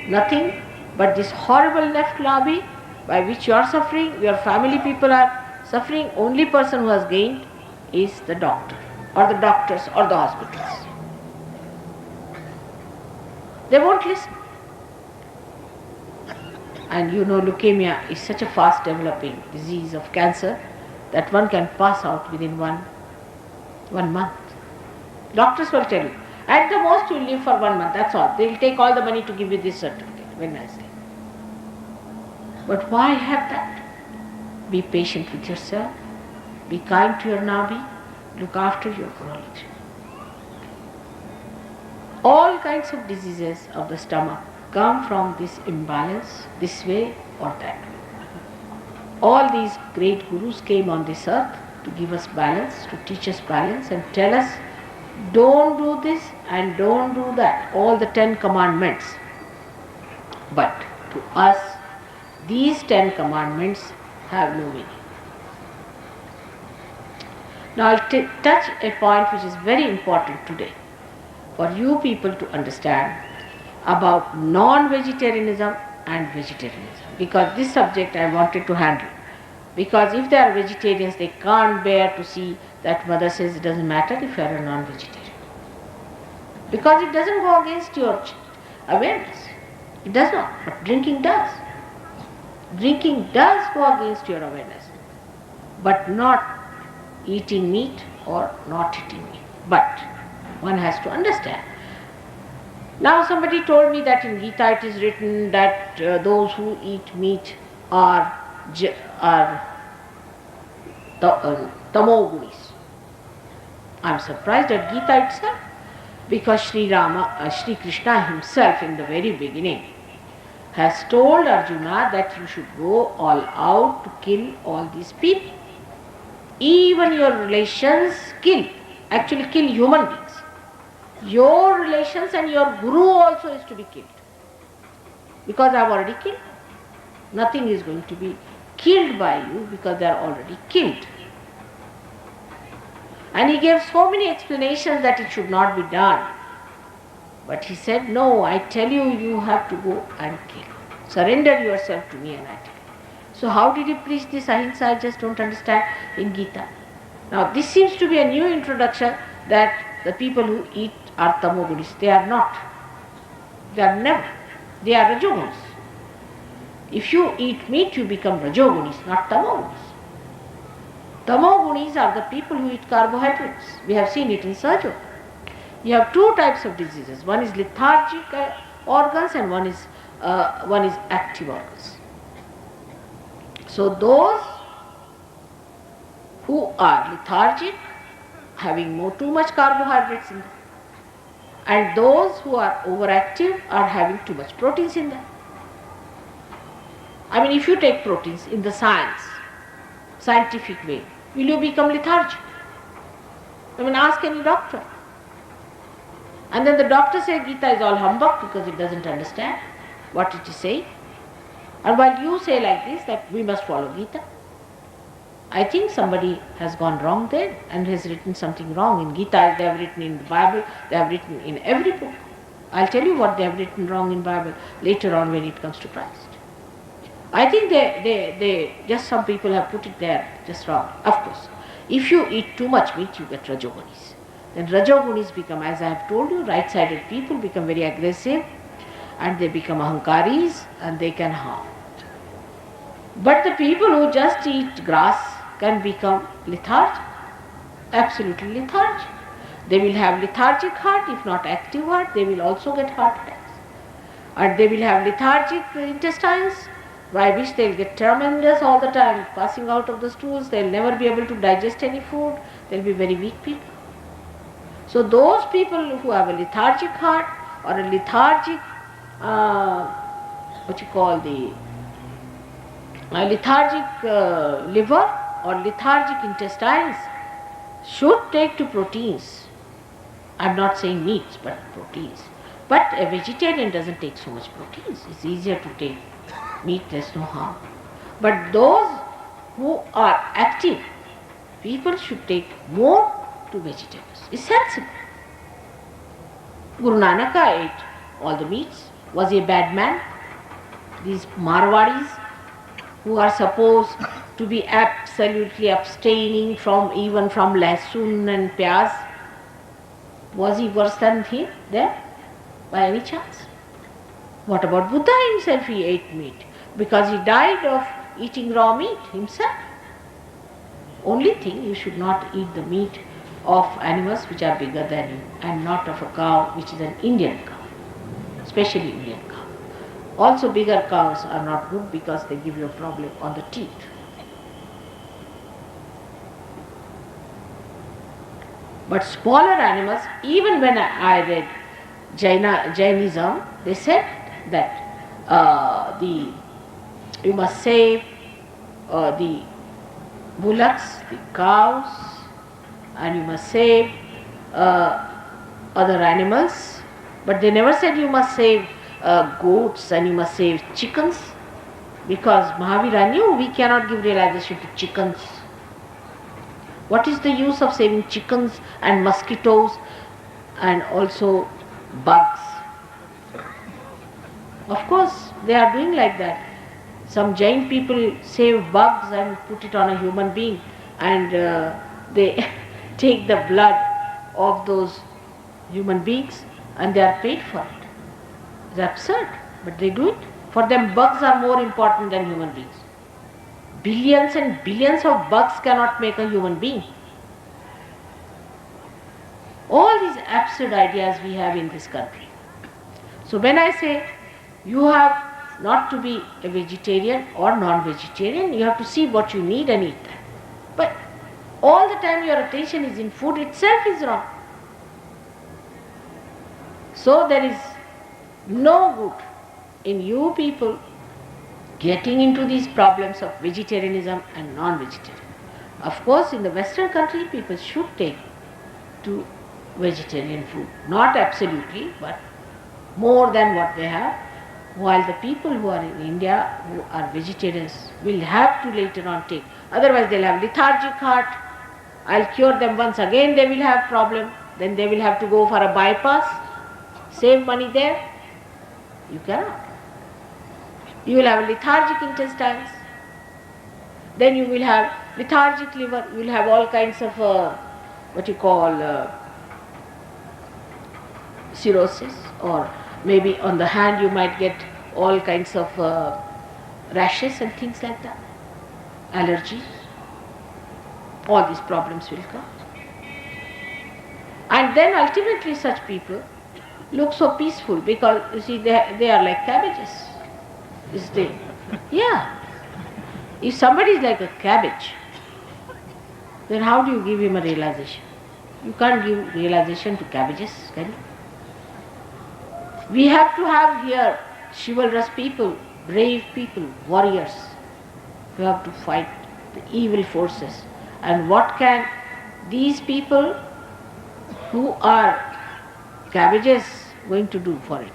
Nothing but this horrible left Nabhi by which you are suffering, your family people are suffering. Only person who has gained is the doctor or the doctors or the hospitals. They won't listen. And you know, leukemia is such a fast developing disease of cancer that one can pass out within one month. Doctors will tell you, at the most you will live for 1 month, that's all. They will take all the money to give you this certificate. Very nicely. But why have that? Be patient with yourself, be kind to your Nabhi, look after your Gruha Lakshmi. All kinds of diseases of the stomach come from this imbalance, this way or that way. All these great gurus came on this earth to give us balance, to teach us balance and tell us, don't do this and don't do that, all the 10 commandments. But to us, these 10 commandments have no meaning. Now I'll touch a point which is very important today for you people to understand about non-vegetarianism and vegetarianism, because this subject I wanted to handle. Because if they are vegetarians, they can't bear to see that Mother says it doesn't matter if you are a non-vegetarian. Because it doesn't go against your awareness. It does not, but drinking does. Drinking does go against your awareness, but not eating meat or not eating meat. But one has to understand. Now somebody told me that in Gita it is written that those who eat meat are tamogunis. I am surprised at Gita itself, because Shri Krishna himself in the very beginning has told Arjuna that you should go all out to kill all these people. Even your relations kill human beings. Your relations and your guru also is to be killed. Because I have already killed. Nothing is going to be killed by you because they are already killed. And he gave so many explanations that it should not be done. But he said, no, I tell you, you have to go and kill. Surrender yourself to me and I tell you. So how did he preach this ahimsa? I just don't understand in Gita. Now this seems to be a new introduction that the people who eat are tamogunis. They are not. They are never. They are rajogunis. If you eat meat, you become rajogunis, not tamogunis. Tamogunis are the people who eat carbohydrates. We have seen it in Sahaja. You have two types of diseases. One is lethargic organs and one is active organs. So those who are lethargic, having too much carbohydrates in them, and those who are overactive are having too much proteins in them. I mean, if you take proteins in the scientific way, will you become lethargic? I mean, ask any doctor. And then the doctor says Gita is all humbug because it doesn't understand what it is saying. And while you say like this that we must follow Gita, I think somebody has gone wrong there and has written something wrong in Gita. They have written in the Bible, they have written in every book. I'll tell you what they have written wrong in Bible later on when it comes to Christ. I think they just some people have put it there just wrong. Of course, if you eat too much meat, you get Rajogunis. Then Rajogunis become, as I have told you, right-sided people become very aggressive and they become ahankaris and they can harm. But the people who just eat grass can become lethargic, absolutely lethargic. They will have lethargic heart, if not active heart, they will also get heart attacks. And they will have lethargic intestines, by which they will get tremendous all the time, passing out of the stools, they will never be able to digest any food, they will be very weak people. So those people who have a lethargic heart or a lethargic, lethargic liver or lethargic intestines should take to proteins. I am not saying meats, but proteins. But a vegetarian doesn't take so much proteins. It's easier to take meat, there's no harm. But those who are active, people should take more to vegetables. It's sensible. Guru Nanak ate all the meats. Was he a bad man? These Marwadis who are supposed to be absolutely abstaining even from lasun and pyaz, was he worse than him there by any chance? What about Buddha himself? He ate meat because he died of eating raw meat himself. Only thing, you should not eat the meat of animals which are bigger than you and not of a cow which is an Indian cow, especially Indian cow. Also bigger cows are not good because they give you a problem on the teeth. But smaller animals, even when I read Jainism, they said that you must save the bullocks, the cows, and you must save other animals. But they never said you must save goats and you must save chickens, because Mahavira knew we cannot give realization to chickens. What is the use of saving chickens and mosquitoes and also bugs? Of course, they are doing like that. Some Jain people save bugs and put it on a human being, and they take the blood of those human beings and they are paid for it. It's absurd, but they do it. For them, bugs are more important than human beings. Billions and billions of bugs cannot make a human being. All these absurd ideas we have in this country. So when I say you have not to be a vegetarian or non-vegetarian, you have to see what you need and eat that. But all the time your attention is in food itself is wrong. So there is no good in you people getting into these problems of vegetarianism and non-vegetarian. Of course, in the Western country, people should take to vegetarian food. Not absolutely, but more than what they have. While the people who are in India, who are vegetarians, will have to later on take. Otherwise, they'll have lethargic heart. I'll cure them once again, they will have problem. Then they will have to go for a bypass. Save money there. You cannot. You will have lethargic intestines. Then you will have lethargic liver. You will have all kinds of cirrhosis, or maybe on the hand you might get all kinds of rashes and things like that, allergies. all these problems will come. And then ultimately such people look so peaceful because you see they are like cabbages. Is they? Yeah. If somebody is like a cabbage, then how do you give him a realization? You can't give realization to cabbages, can you? We have to have here chivalrous people, brave people, warriors who have to fight the evil forces. And what can these people who are cabbages going to do for it?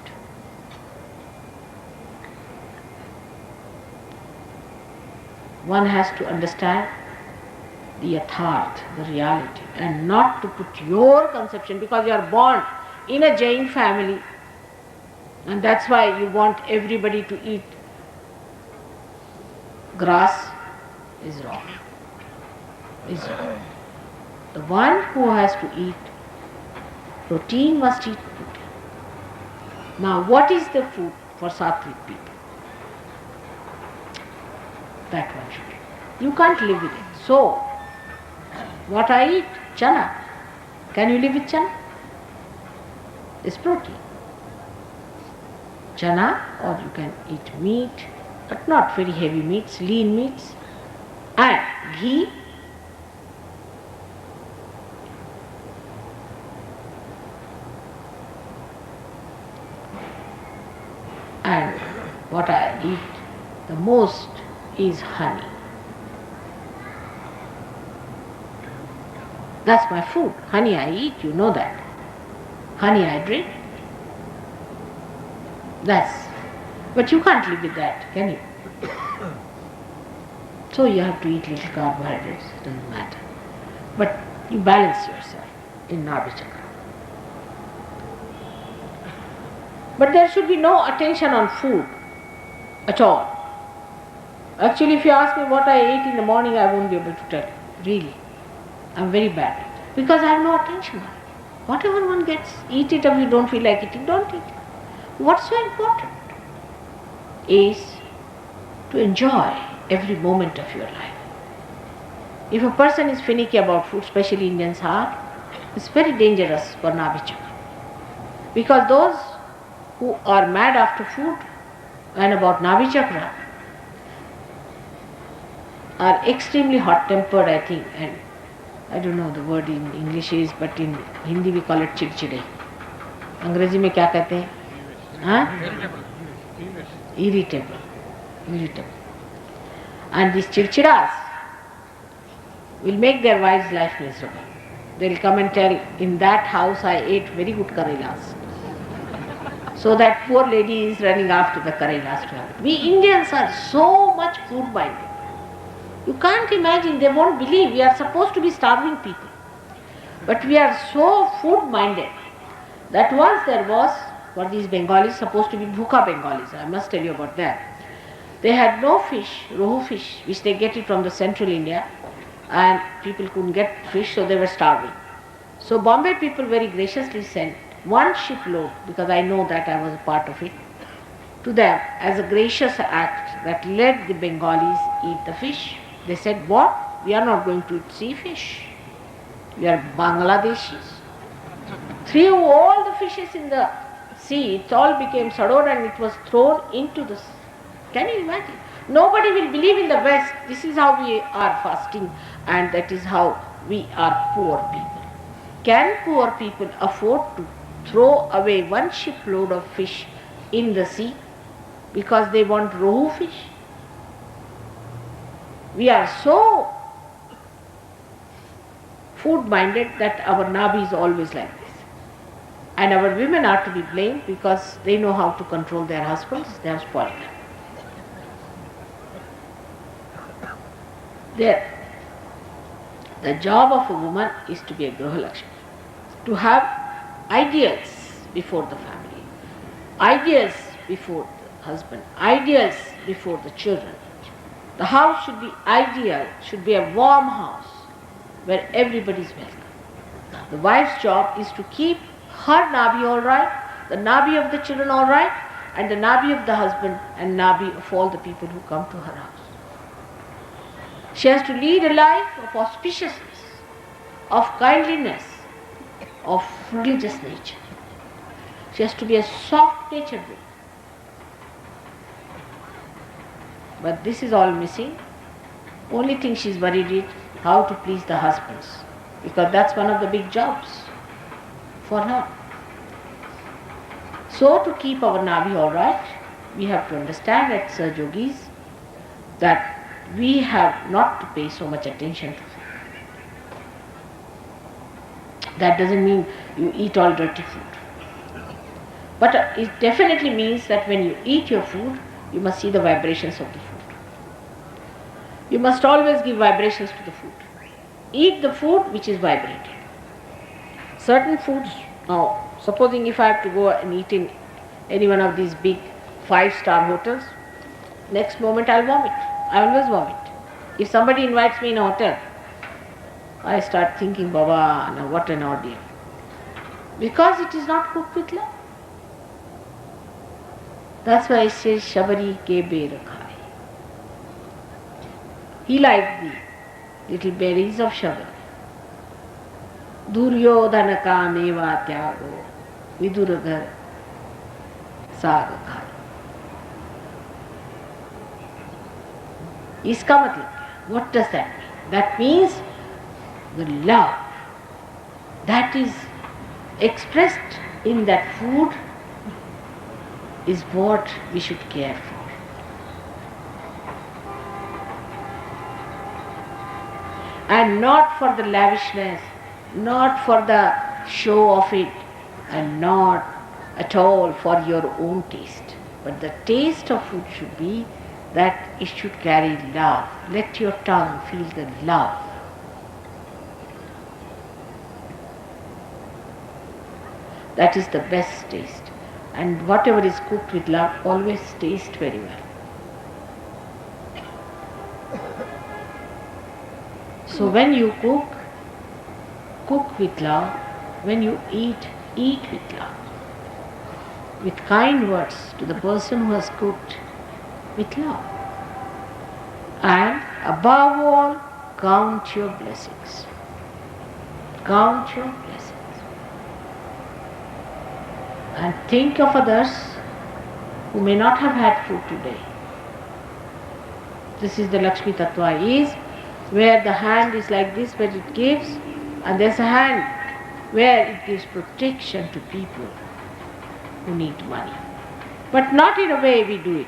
One has to understand the yatharth, the reality, and not to put your conception, because you are born in a Jain family and that's why you want everybody to eat grass, is wrong. Is wrong. The one who has to eat protein must eat protein. Now what is the food for Sattvic people? That one should eat. You can't live with it. So, what I eat? Chana. Can you live with chana? It's protein. Chana, or you can eat meat, but not very heavy meats, lean meats, and ghee. And what I eat the most is honey. That's my food. Honey I eat, you know that. Honey I drink. But you can't live with that, can you? So you have to eat little carbohydrates, doesn't matter. But you balance yourself in Nabhi Chakra. But there should be no attention on food at all. Actually, if you ask me what I ate in the morning, I won't be able to tell you. Really. I'm very bad at it. Because I have no attention on it. Whatever one gets, eat it. If you don't feel like eating, don't eat it. What's so important is to enjoy every moment of your life. If a person is finicky about food, especially Indians are, it's very dangerous for Nabhi Chakra. Because those who are mad after food and about Nabhi Chakra are extremely hot-tempered, I think, and I don't know the word in English is, but in Hindi we call it चिड़चिड़े. अंग्रेजी में क्या कहते हैं? Irritable. And these चिड़चिड़ास will make their wives' life miserable. They'll come and tell, in that house I ate very good karelas. So that poor lady is running after the karelas to have it. We Indians are so much food-minded. You can't imagine, they won't believe. We are supposed to be starving people. But we are so food-minded that once there was, what these Bengalis supposed to be bhuka Bengalis, I must tell you about that. They had no fish, rohu fish, which they get it from the central India, and people couldn't get fish, so they were starving. So Bombay people very graciously sent one shipload, because I know that I was a part of it, to them as a gracious act that let the Bengalis eat the fish. They said, what? We are not going to eat sea fish. We are Bangladeshis. Threw all the fishes in the sea, it all became sadod and it was thrown into the sea. Can you imagine? Nobody will believe in the West. This is how we are fasting and that is how we are poor people. Can poor people afford to throw away one shipload of fish in the sea because they want rohu fish? We are so food-minded that our Nabhi is always like this. And our women are to be blamed because they know how to control their husbands, they have spoiled them. There, the job of a woman is to be a Grihalakshmi, to have ideals before the family, ideals before the husband, ideals before the children. The house should be ideal, should be a warm house where everybody is welcome. The wife's job is to keep her Nabhi all right, the Nabhi of the children all right, and the Nabhi of the husband and Nabhi of all the people who come to her house. She has to lead a life of auspiciousness, of kindliness, of religious nature. She has to be a soft-natured woman. But this is all missing. Only thing she's worried is how to please the husbands, because that's one of the big jobs for her. So to keep our Nabhi all right, we have to understand at Saj Yogis that we have not to pay so much attention to food. That doesn't mean you eat all dirty food. But it definitely means that when you eat your food, you must see the vibrations of the food. You must always give vibrations to the food. Eat the food which is vibrating. Certain foods, now supposing if I have to go and eat in any one of these big 5-star hotels, next moment I'll vomit. I always vomit. If somebody invites me in a hotel, I start thinking, Baba, now what an ordeal. Because it is not cooked with love. That's why it says, Shabari ke ber khai. He liked the little berries of Shabari. Duryodhana ka meva tyago, viduraghar saag khai. इसका मतलब क्या? What does that mean? That means the love that is expressed in that food is what we should care for. And not for the lavishness, not for the show of it, and not at all for your own taste. But the taste of food should be that it should carry love. Let your tongue feel the love. That is the best taste. And whatever is cooked with love always tastes very well. So when you cook, cook with love. When you eat, eat with love. With kind words to the person who has cooked, with love. And above all, count your blessings. Count your blessings. And think of others who may not have had food today. This is the Lakshmi Tattva, is where the hand is like this, where it gives, and there's a hand where it gives protection to people who need money. But not in a way we do it,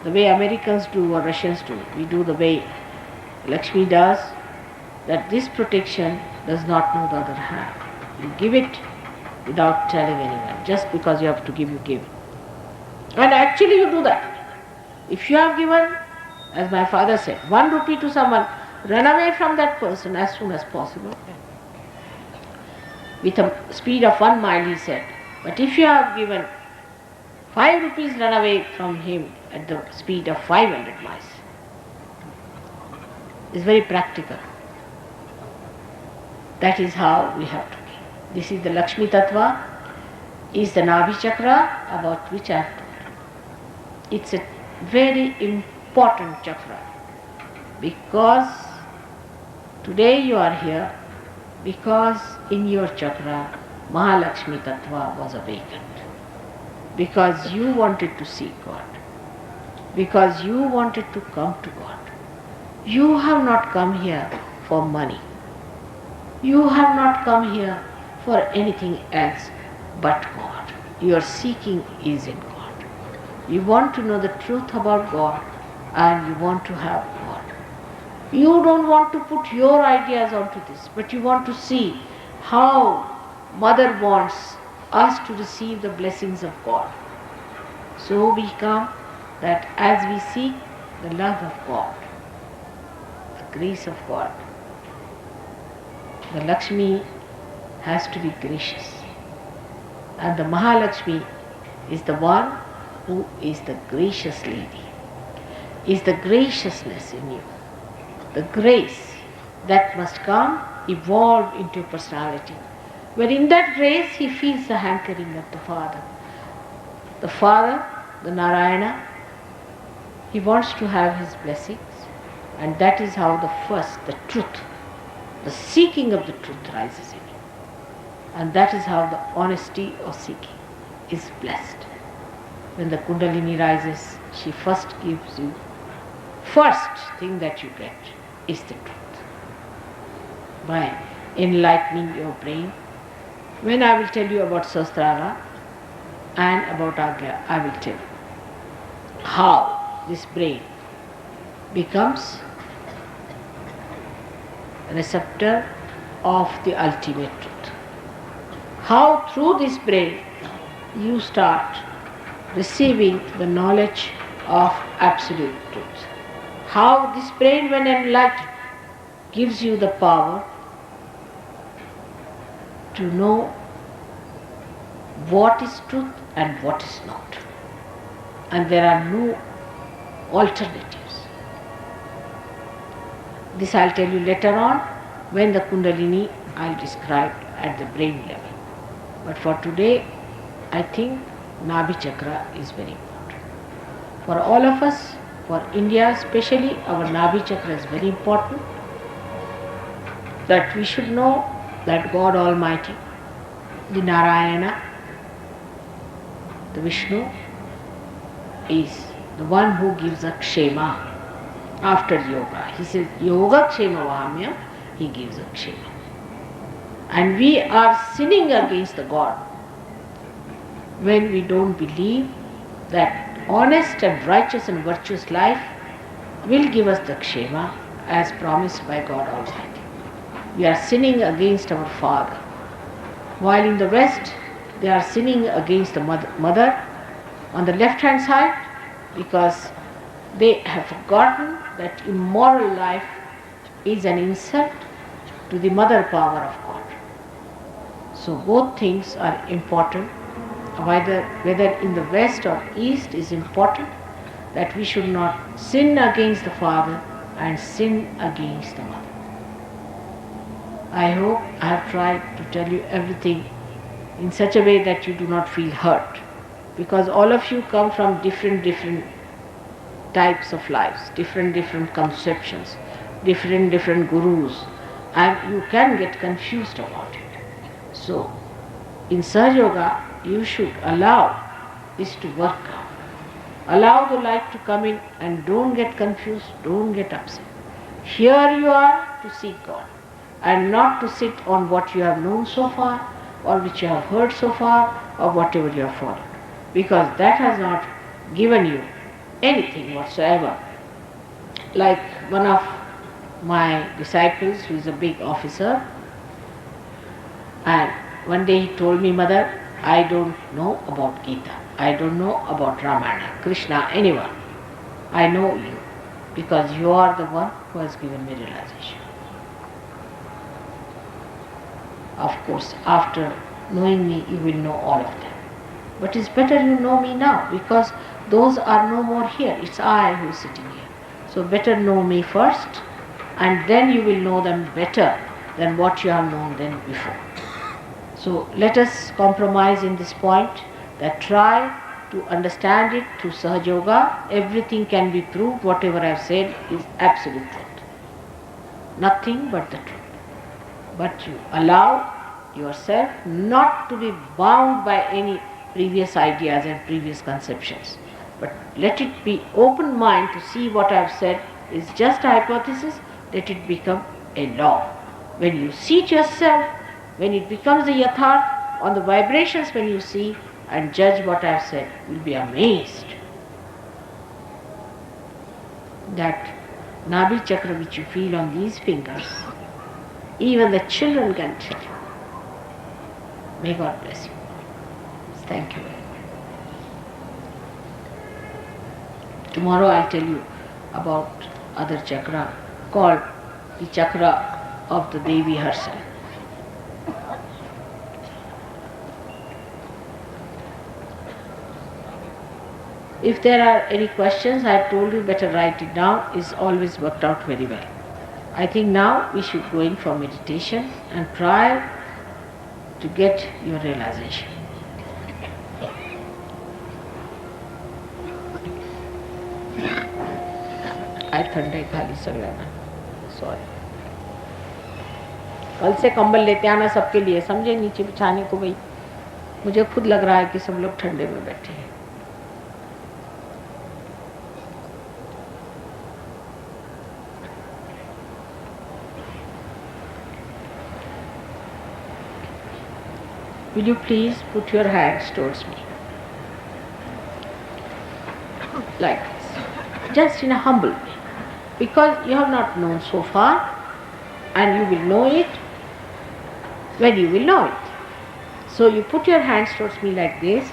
the way Americans do or Russians do. We do the way Lakshmi does, that this protection does not know the other hand. You give it without telling anyone. Just because you have to give, you give. And actually you do that. If you have given, as my father said, 1 rupee to someone, run away from that person as soon as possible. With a speed of 1 mile, he said. But if you have given 5 rupees, run away from him at the speed of 500 miles. It's very practical. That is how we have to be. This is the Lakshmi Tattva, is the Nabhi Chakra about which I have told. It's a very important chakra, because today you are here because in your chakra Mahalakshmi Tattva was awakened. Because you wanted to see God. Because you wanted to come to God. You have not come here for money. You have not come here for anything else but God. Your seeking is in God. You want to know the truth about God and you want to have God. You don't want to put your ideas onto this, but you want to see how Mother wants us to receive the blessings of God. So we come that as we seek the love of God, the grace of God, the Lakshmi has to be gracious. And the Mahalakshmi is the one who is the gracious lady, is the graciousness in you, the grace that must come, evolve into personality. Where in that grace he feels the hankering of the Father. The Father, the Narayana, he wants to have his blessings. And that is how the truth, the seeking of the truth rises in you. And that is how the honesty of seeking is blessed. When the Kundalini rises, she first gives you, first thing that you get is the truth. By enlightening your brain. When I will tell you about Sahasrara and about Agya, I will tell you how this brain becomes a receptor of the ultimate truth. How through this brain you start receiving the knowledge of absolute truth. How this brain, when enlightened, gives you the power to know what is truth and what is not. And there are no alternatives. This I'll tell you later on when the Kundalini I'll describe at the brain level. But for today, I think Nabhi Chakra is very important. For all of us, for India especially, our Nabhi Chakra is very important. That we should know that God Almighty, the Narayana, the Vishnu, is the one who gives a kshema after yoga. He says, Yoga kshema vahamya, he gives a kshema. And we are sinning against the God when we don't believe that honest and righteous and virtuous life will give us the kshema as promised by God Almighty. We are sinning against our Father. While in the West, they are sinning against the mother on the left hand side because they have forgotten that immoral life is an insult to the mother power of God. So both things are important. Whether in the West or East is important, that we should not sin against the Father and sin against the mother. I hope I have tried to tell you everything in such a way that you do not feel hurt, because all of you come from different types of lives, different conceptions, different gurus, and you can get confused about it. So, in Sahaja Yoga, you should allow this to work out. Allow the light to come in and don't get confused, don't get upset. Here you are to seek God and not to sit on what you have known so far or which you have heard so far or whatever you have followed, because that has not given you anything whatsoever. Like one of my disciples who is a big officer, and one day he told me, Mother, I don't know about Gita, I don't know about Ramayana, Krishna, anyone. I know you because you are the one who has given me realization. Of course, after knowing me, you will know all of them. But it's better you know me now, because those are no more here. It's I who is sitting here. So better know me first, and then you will know them better than what you have known them before. So let us compromise in this point, that try to understand it through Sahaja Yoga. Everything can be proved. Whatever I have said is absolute truth. Nothing but the truth. But you allow yourself not to be bound by any previous ideas and previous conceptions, but let it be open mind to see what I have said is just a hypothesis. Let it become a law. When you see it yourself, when it becomes a yatharth, on the vibrations when you see and judge what I have said, you will be amazed that Nabhi Chakra which you feel on these fingers, even the children can tell you. May God bless you. Thank you very much. Tomorrow I'll tell you about other chakra called the chakra of the Devi herself. If there are any questions, I have told you better write it down. It's always worked out very well. I think now we should go in for meditation and try to get your realization. काय थंड आहे खाली सगळ्यांना. Sorry. कल से कंबल लेते आना सबके लिए, समझे, नीचे बिछाने को भाई. मुझे खुद लग रहा है कि सब लोग ठंडे में बैठे हैं. Will you please put your hands towards me? Like this. Just in a humble way. Because you have not known so far, and you will know it when you will know it. So you put your hands towards me like this.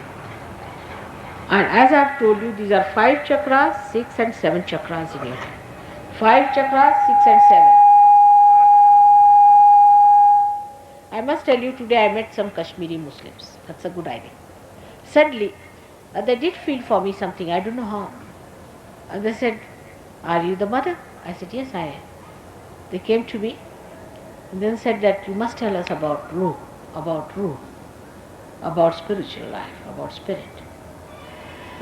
And as I have told you, these are 5 chakras, 6 and 7 chakras in your hand. 5 chakras, 6 and 7. I must tell you, today I met some Kashmiri Muslims. That's a good idea. Suddenly, they did feel for me something, I don't know how. And they said, "Are you the mother?" I said, "Yes, I am." They came to me and then said that you must tell us about ruh, about spiritual life, about spirit.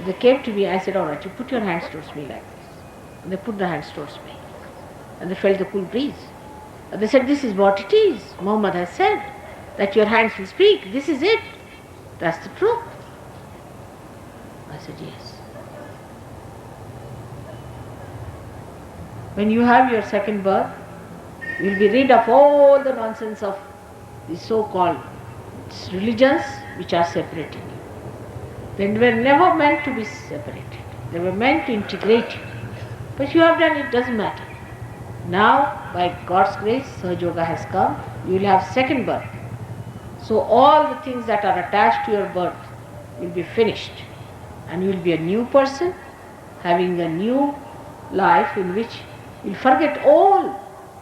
They came to me, I said, "All right, you put your hands towards me like this." And they put the hands towards me. And they felt the cool breeze. And they said, "This is what it is. Muhammad has said that your hands will speak. This is it. That's the truth." I said, "Yes." When you have your second birth, you will be rid of all the nonsense of the so-called religions which are separating you. They were never meant to be separated. They were meant to integrate you. But you have done it, doesn't matter. Now, by God's grace, Sahaja Yoga has come. You will have second birth. So all the things that are attached to your birth will be finished. And you will be a new person, having a new life in which you will forget all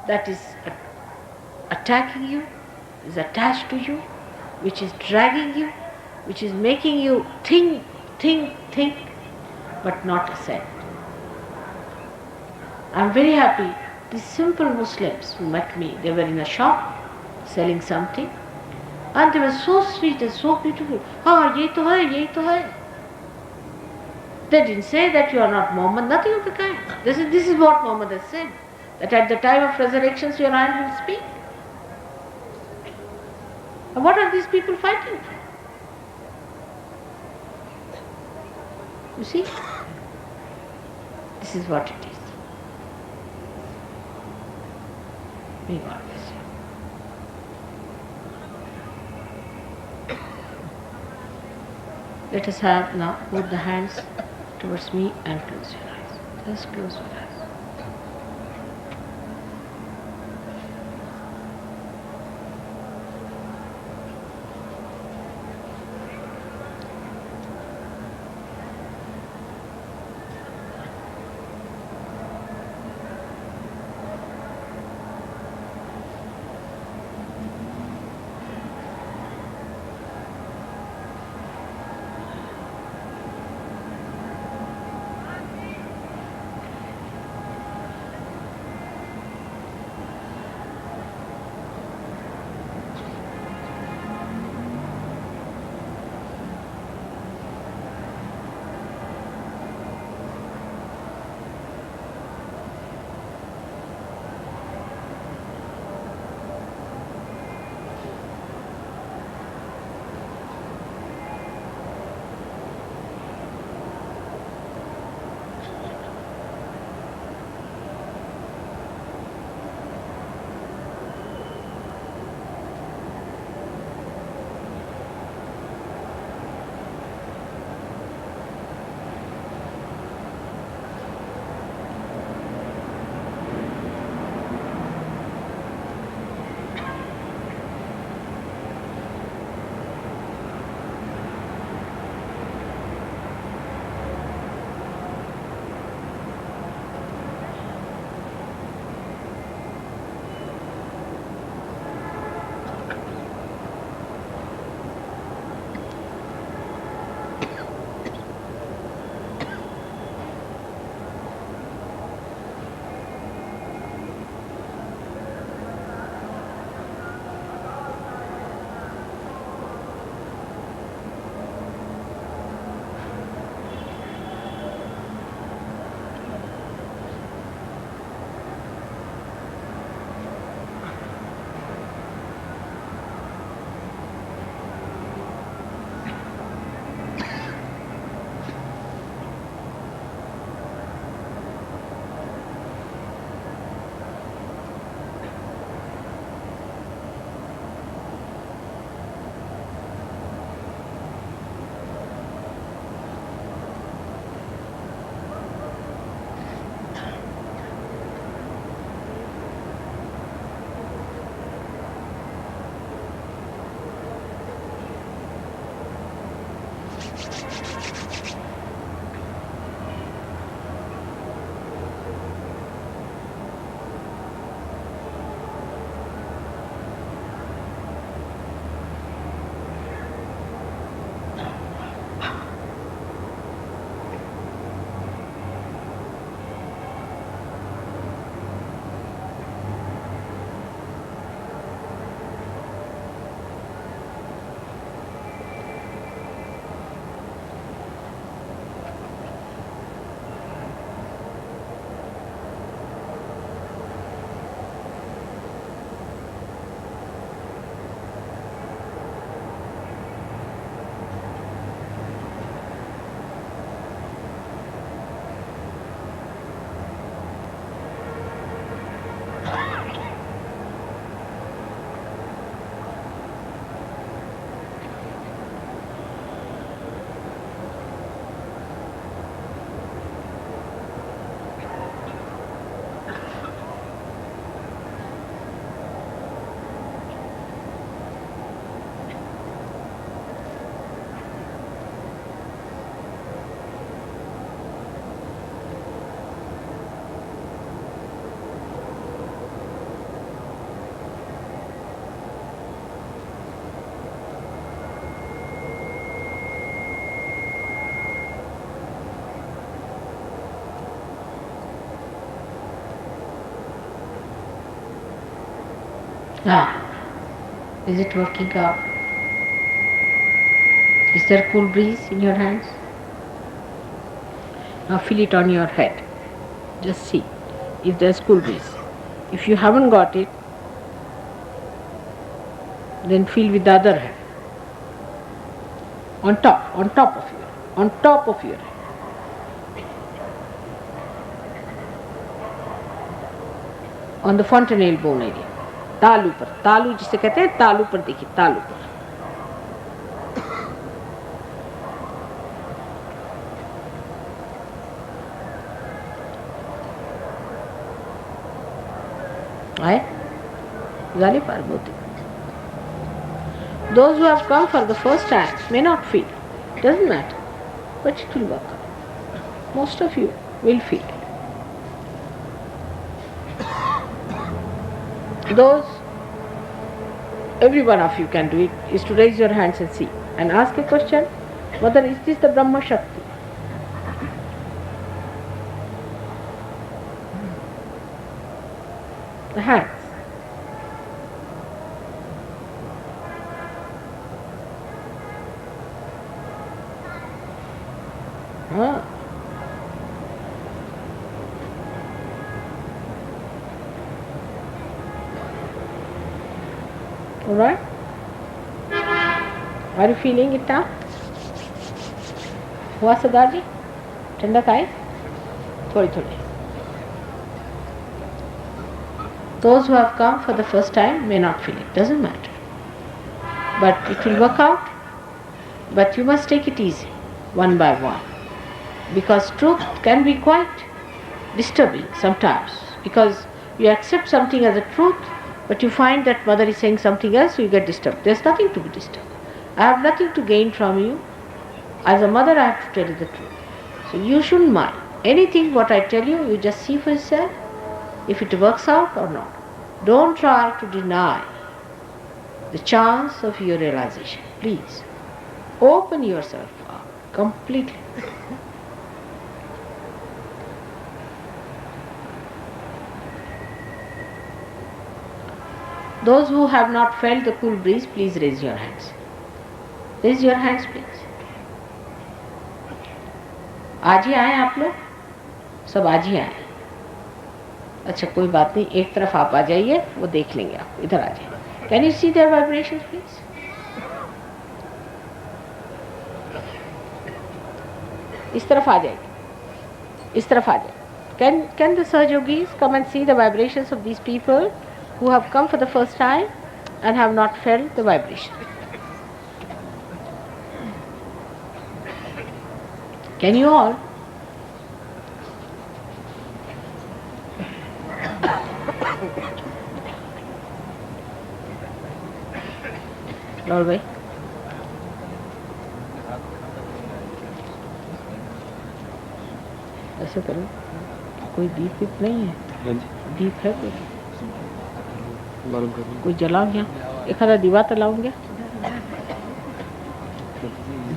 that is attacking you, is attached to you, which is dragging you, which is making you think, but not ascend. I am very happy. These simple Muslims who met me, they were in a shop selling something, and they were so sweet and so beautiful. "Ah, ye to hai, ye to hai." They didn't say that you are not Muhammad, nothing of the kind. This is what Muhammad has said, that at the time of resurrection your hand will speak. And what are these people fighting for? You see? This is what it is. May God bless you. Let us have now both the hands towards me and close your eyes. Just close your eyes. Is it working out? Is there cool breeze in your hands? Now feel it on your head. Just see if there's cool breeze. If you haven't got it, then feel with the other hand. On top of your head. On the fontanelle bone area. तालू पर, तालू जिसे कहते हैं, तालू पर देखिए, तालू पर. आए? झाली Parvati. Those who have come for the first time may not feel. Doesn't matter, but it will work out. Most of you will feel it. Those, every one of you can do it, is to raise your hands and see and ask a question. Mother, is this the Brahma Shakti? The hands. Alright? Are you feeling it now? हुआ सरदार जी? ठंडक आई? थोड़ी थोड़ी. Those who have come for the first time may not feel it. Doesn't matter. But it will work out. But you must take it easy, one by one. Because truth can be quite disturbing sometimes. Because you accept something as a truth, but you find that mother is saying something else, so you get disturbed. There's nothing to be disturbed. I have nothing to gain from you. As a mother, I have to tell you the truth. So you shouldn't mind. Anything what I tell you, you just see for yourself if it works out or not. Don't try to deny the chance of your realization. Please. Open yourself up completely. Those who have not felt the cool breeze, please raise your hands. Raise your hands, please. आज ही आए आप लोग? सब आज ही आए? अच्छा, कोई बात नहीं, एक तरफ आप आ जाइए, वो देख लेंगे आप. इधर आ जाइए. Can you see their vibrations, please? इस तरफ आ जाइए. इस तरफ आ जाइए. Can the Sahajogis come and see the vibrations of these people who have come for the first time and have not felt the vibration? Can you all? Lord bhai. ऐसे करो, कोई दीप whip नहीं है? दीप है कोई जलाऊंगा? एखादा दिवा तर लावूंगा?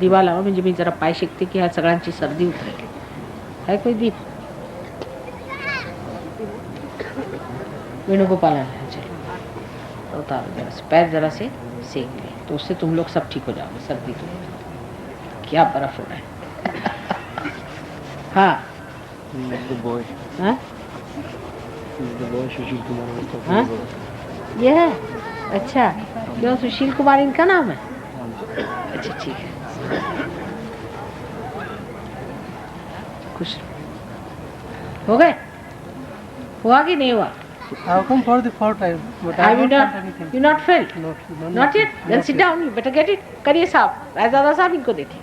दिवा लावा म्हणजे मी जरा पाय शिकते की ह्या सगळ्यांची सर्दी उतरेल. है कोई दीप? वेणुगोपाल, चलो उतारो जरा से, पैर जरा से सेक ले, तो उससे तुम लोग सब ठीक हो जाओगे. सर्दी तो क्या बर्फ हो रहा है. हाँ हाँ हाँ, ये है. अच्छा, क्यों सुशील कुमार इनका नाम है? अच्छा ठीक है. खुश हो गए? हुआ कि नहीं हुआ? I have come for the fourth time, but I haven't felt anything. You not felt? Not yet? Then Not sit yet. down. You better get it. करिए साहब, राजादा साहब इनको देखिए.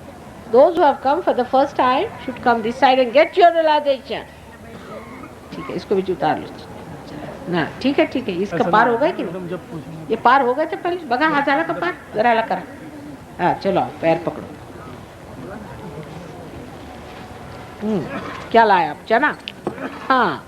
Those who have come for the first time should come this side and get your realization. ठीक है, इसको भी उतार लो ना. ठीक है ठीक है. इसका पार हो गया कि नहीं? ये पार हो गए थे पहले. बघा हाथ झाला का पार, जरा अलग करा. हाँ चलो, पैर पकड़ो. क्या लाया आप? चना? हाँ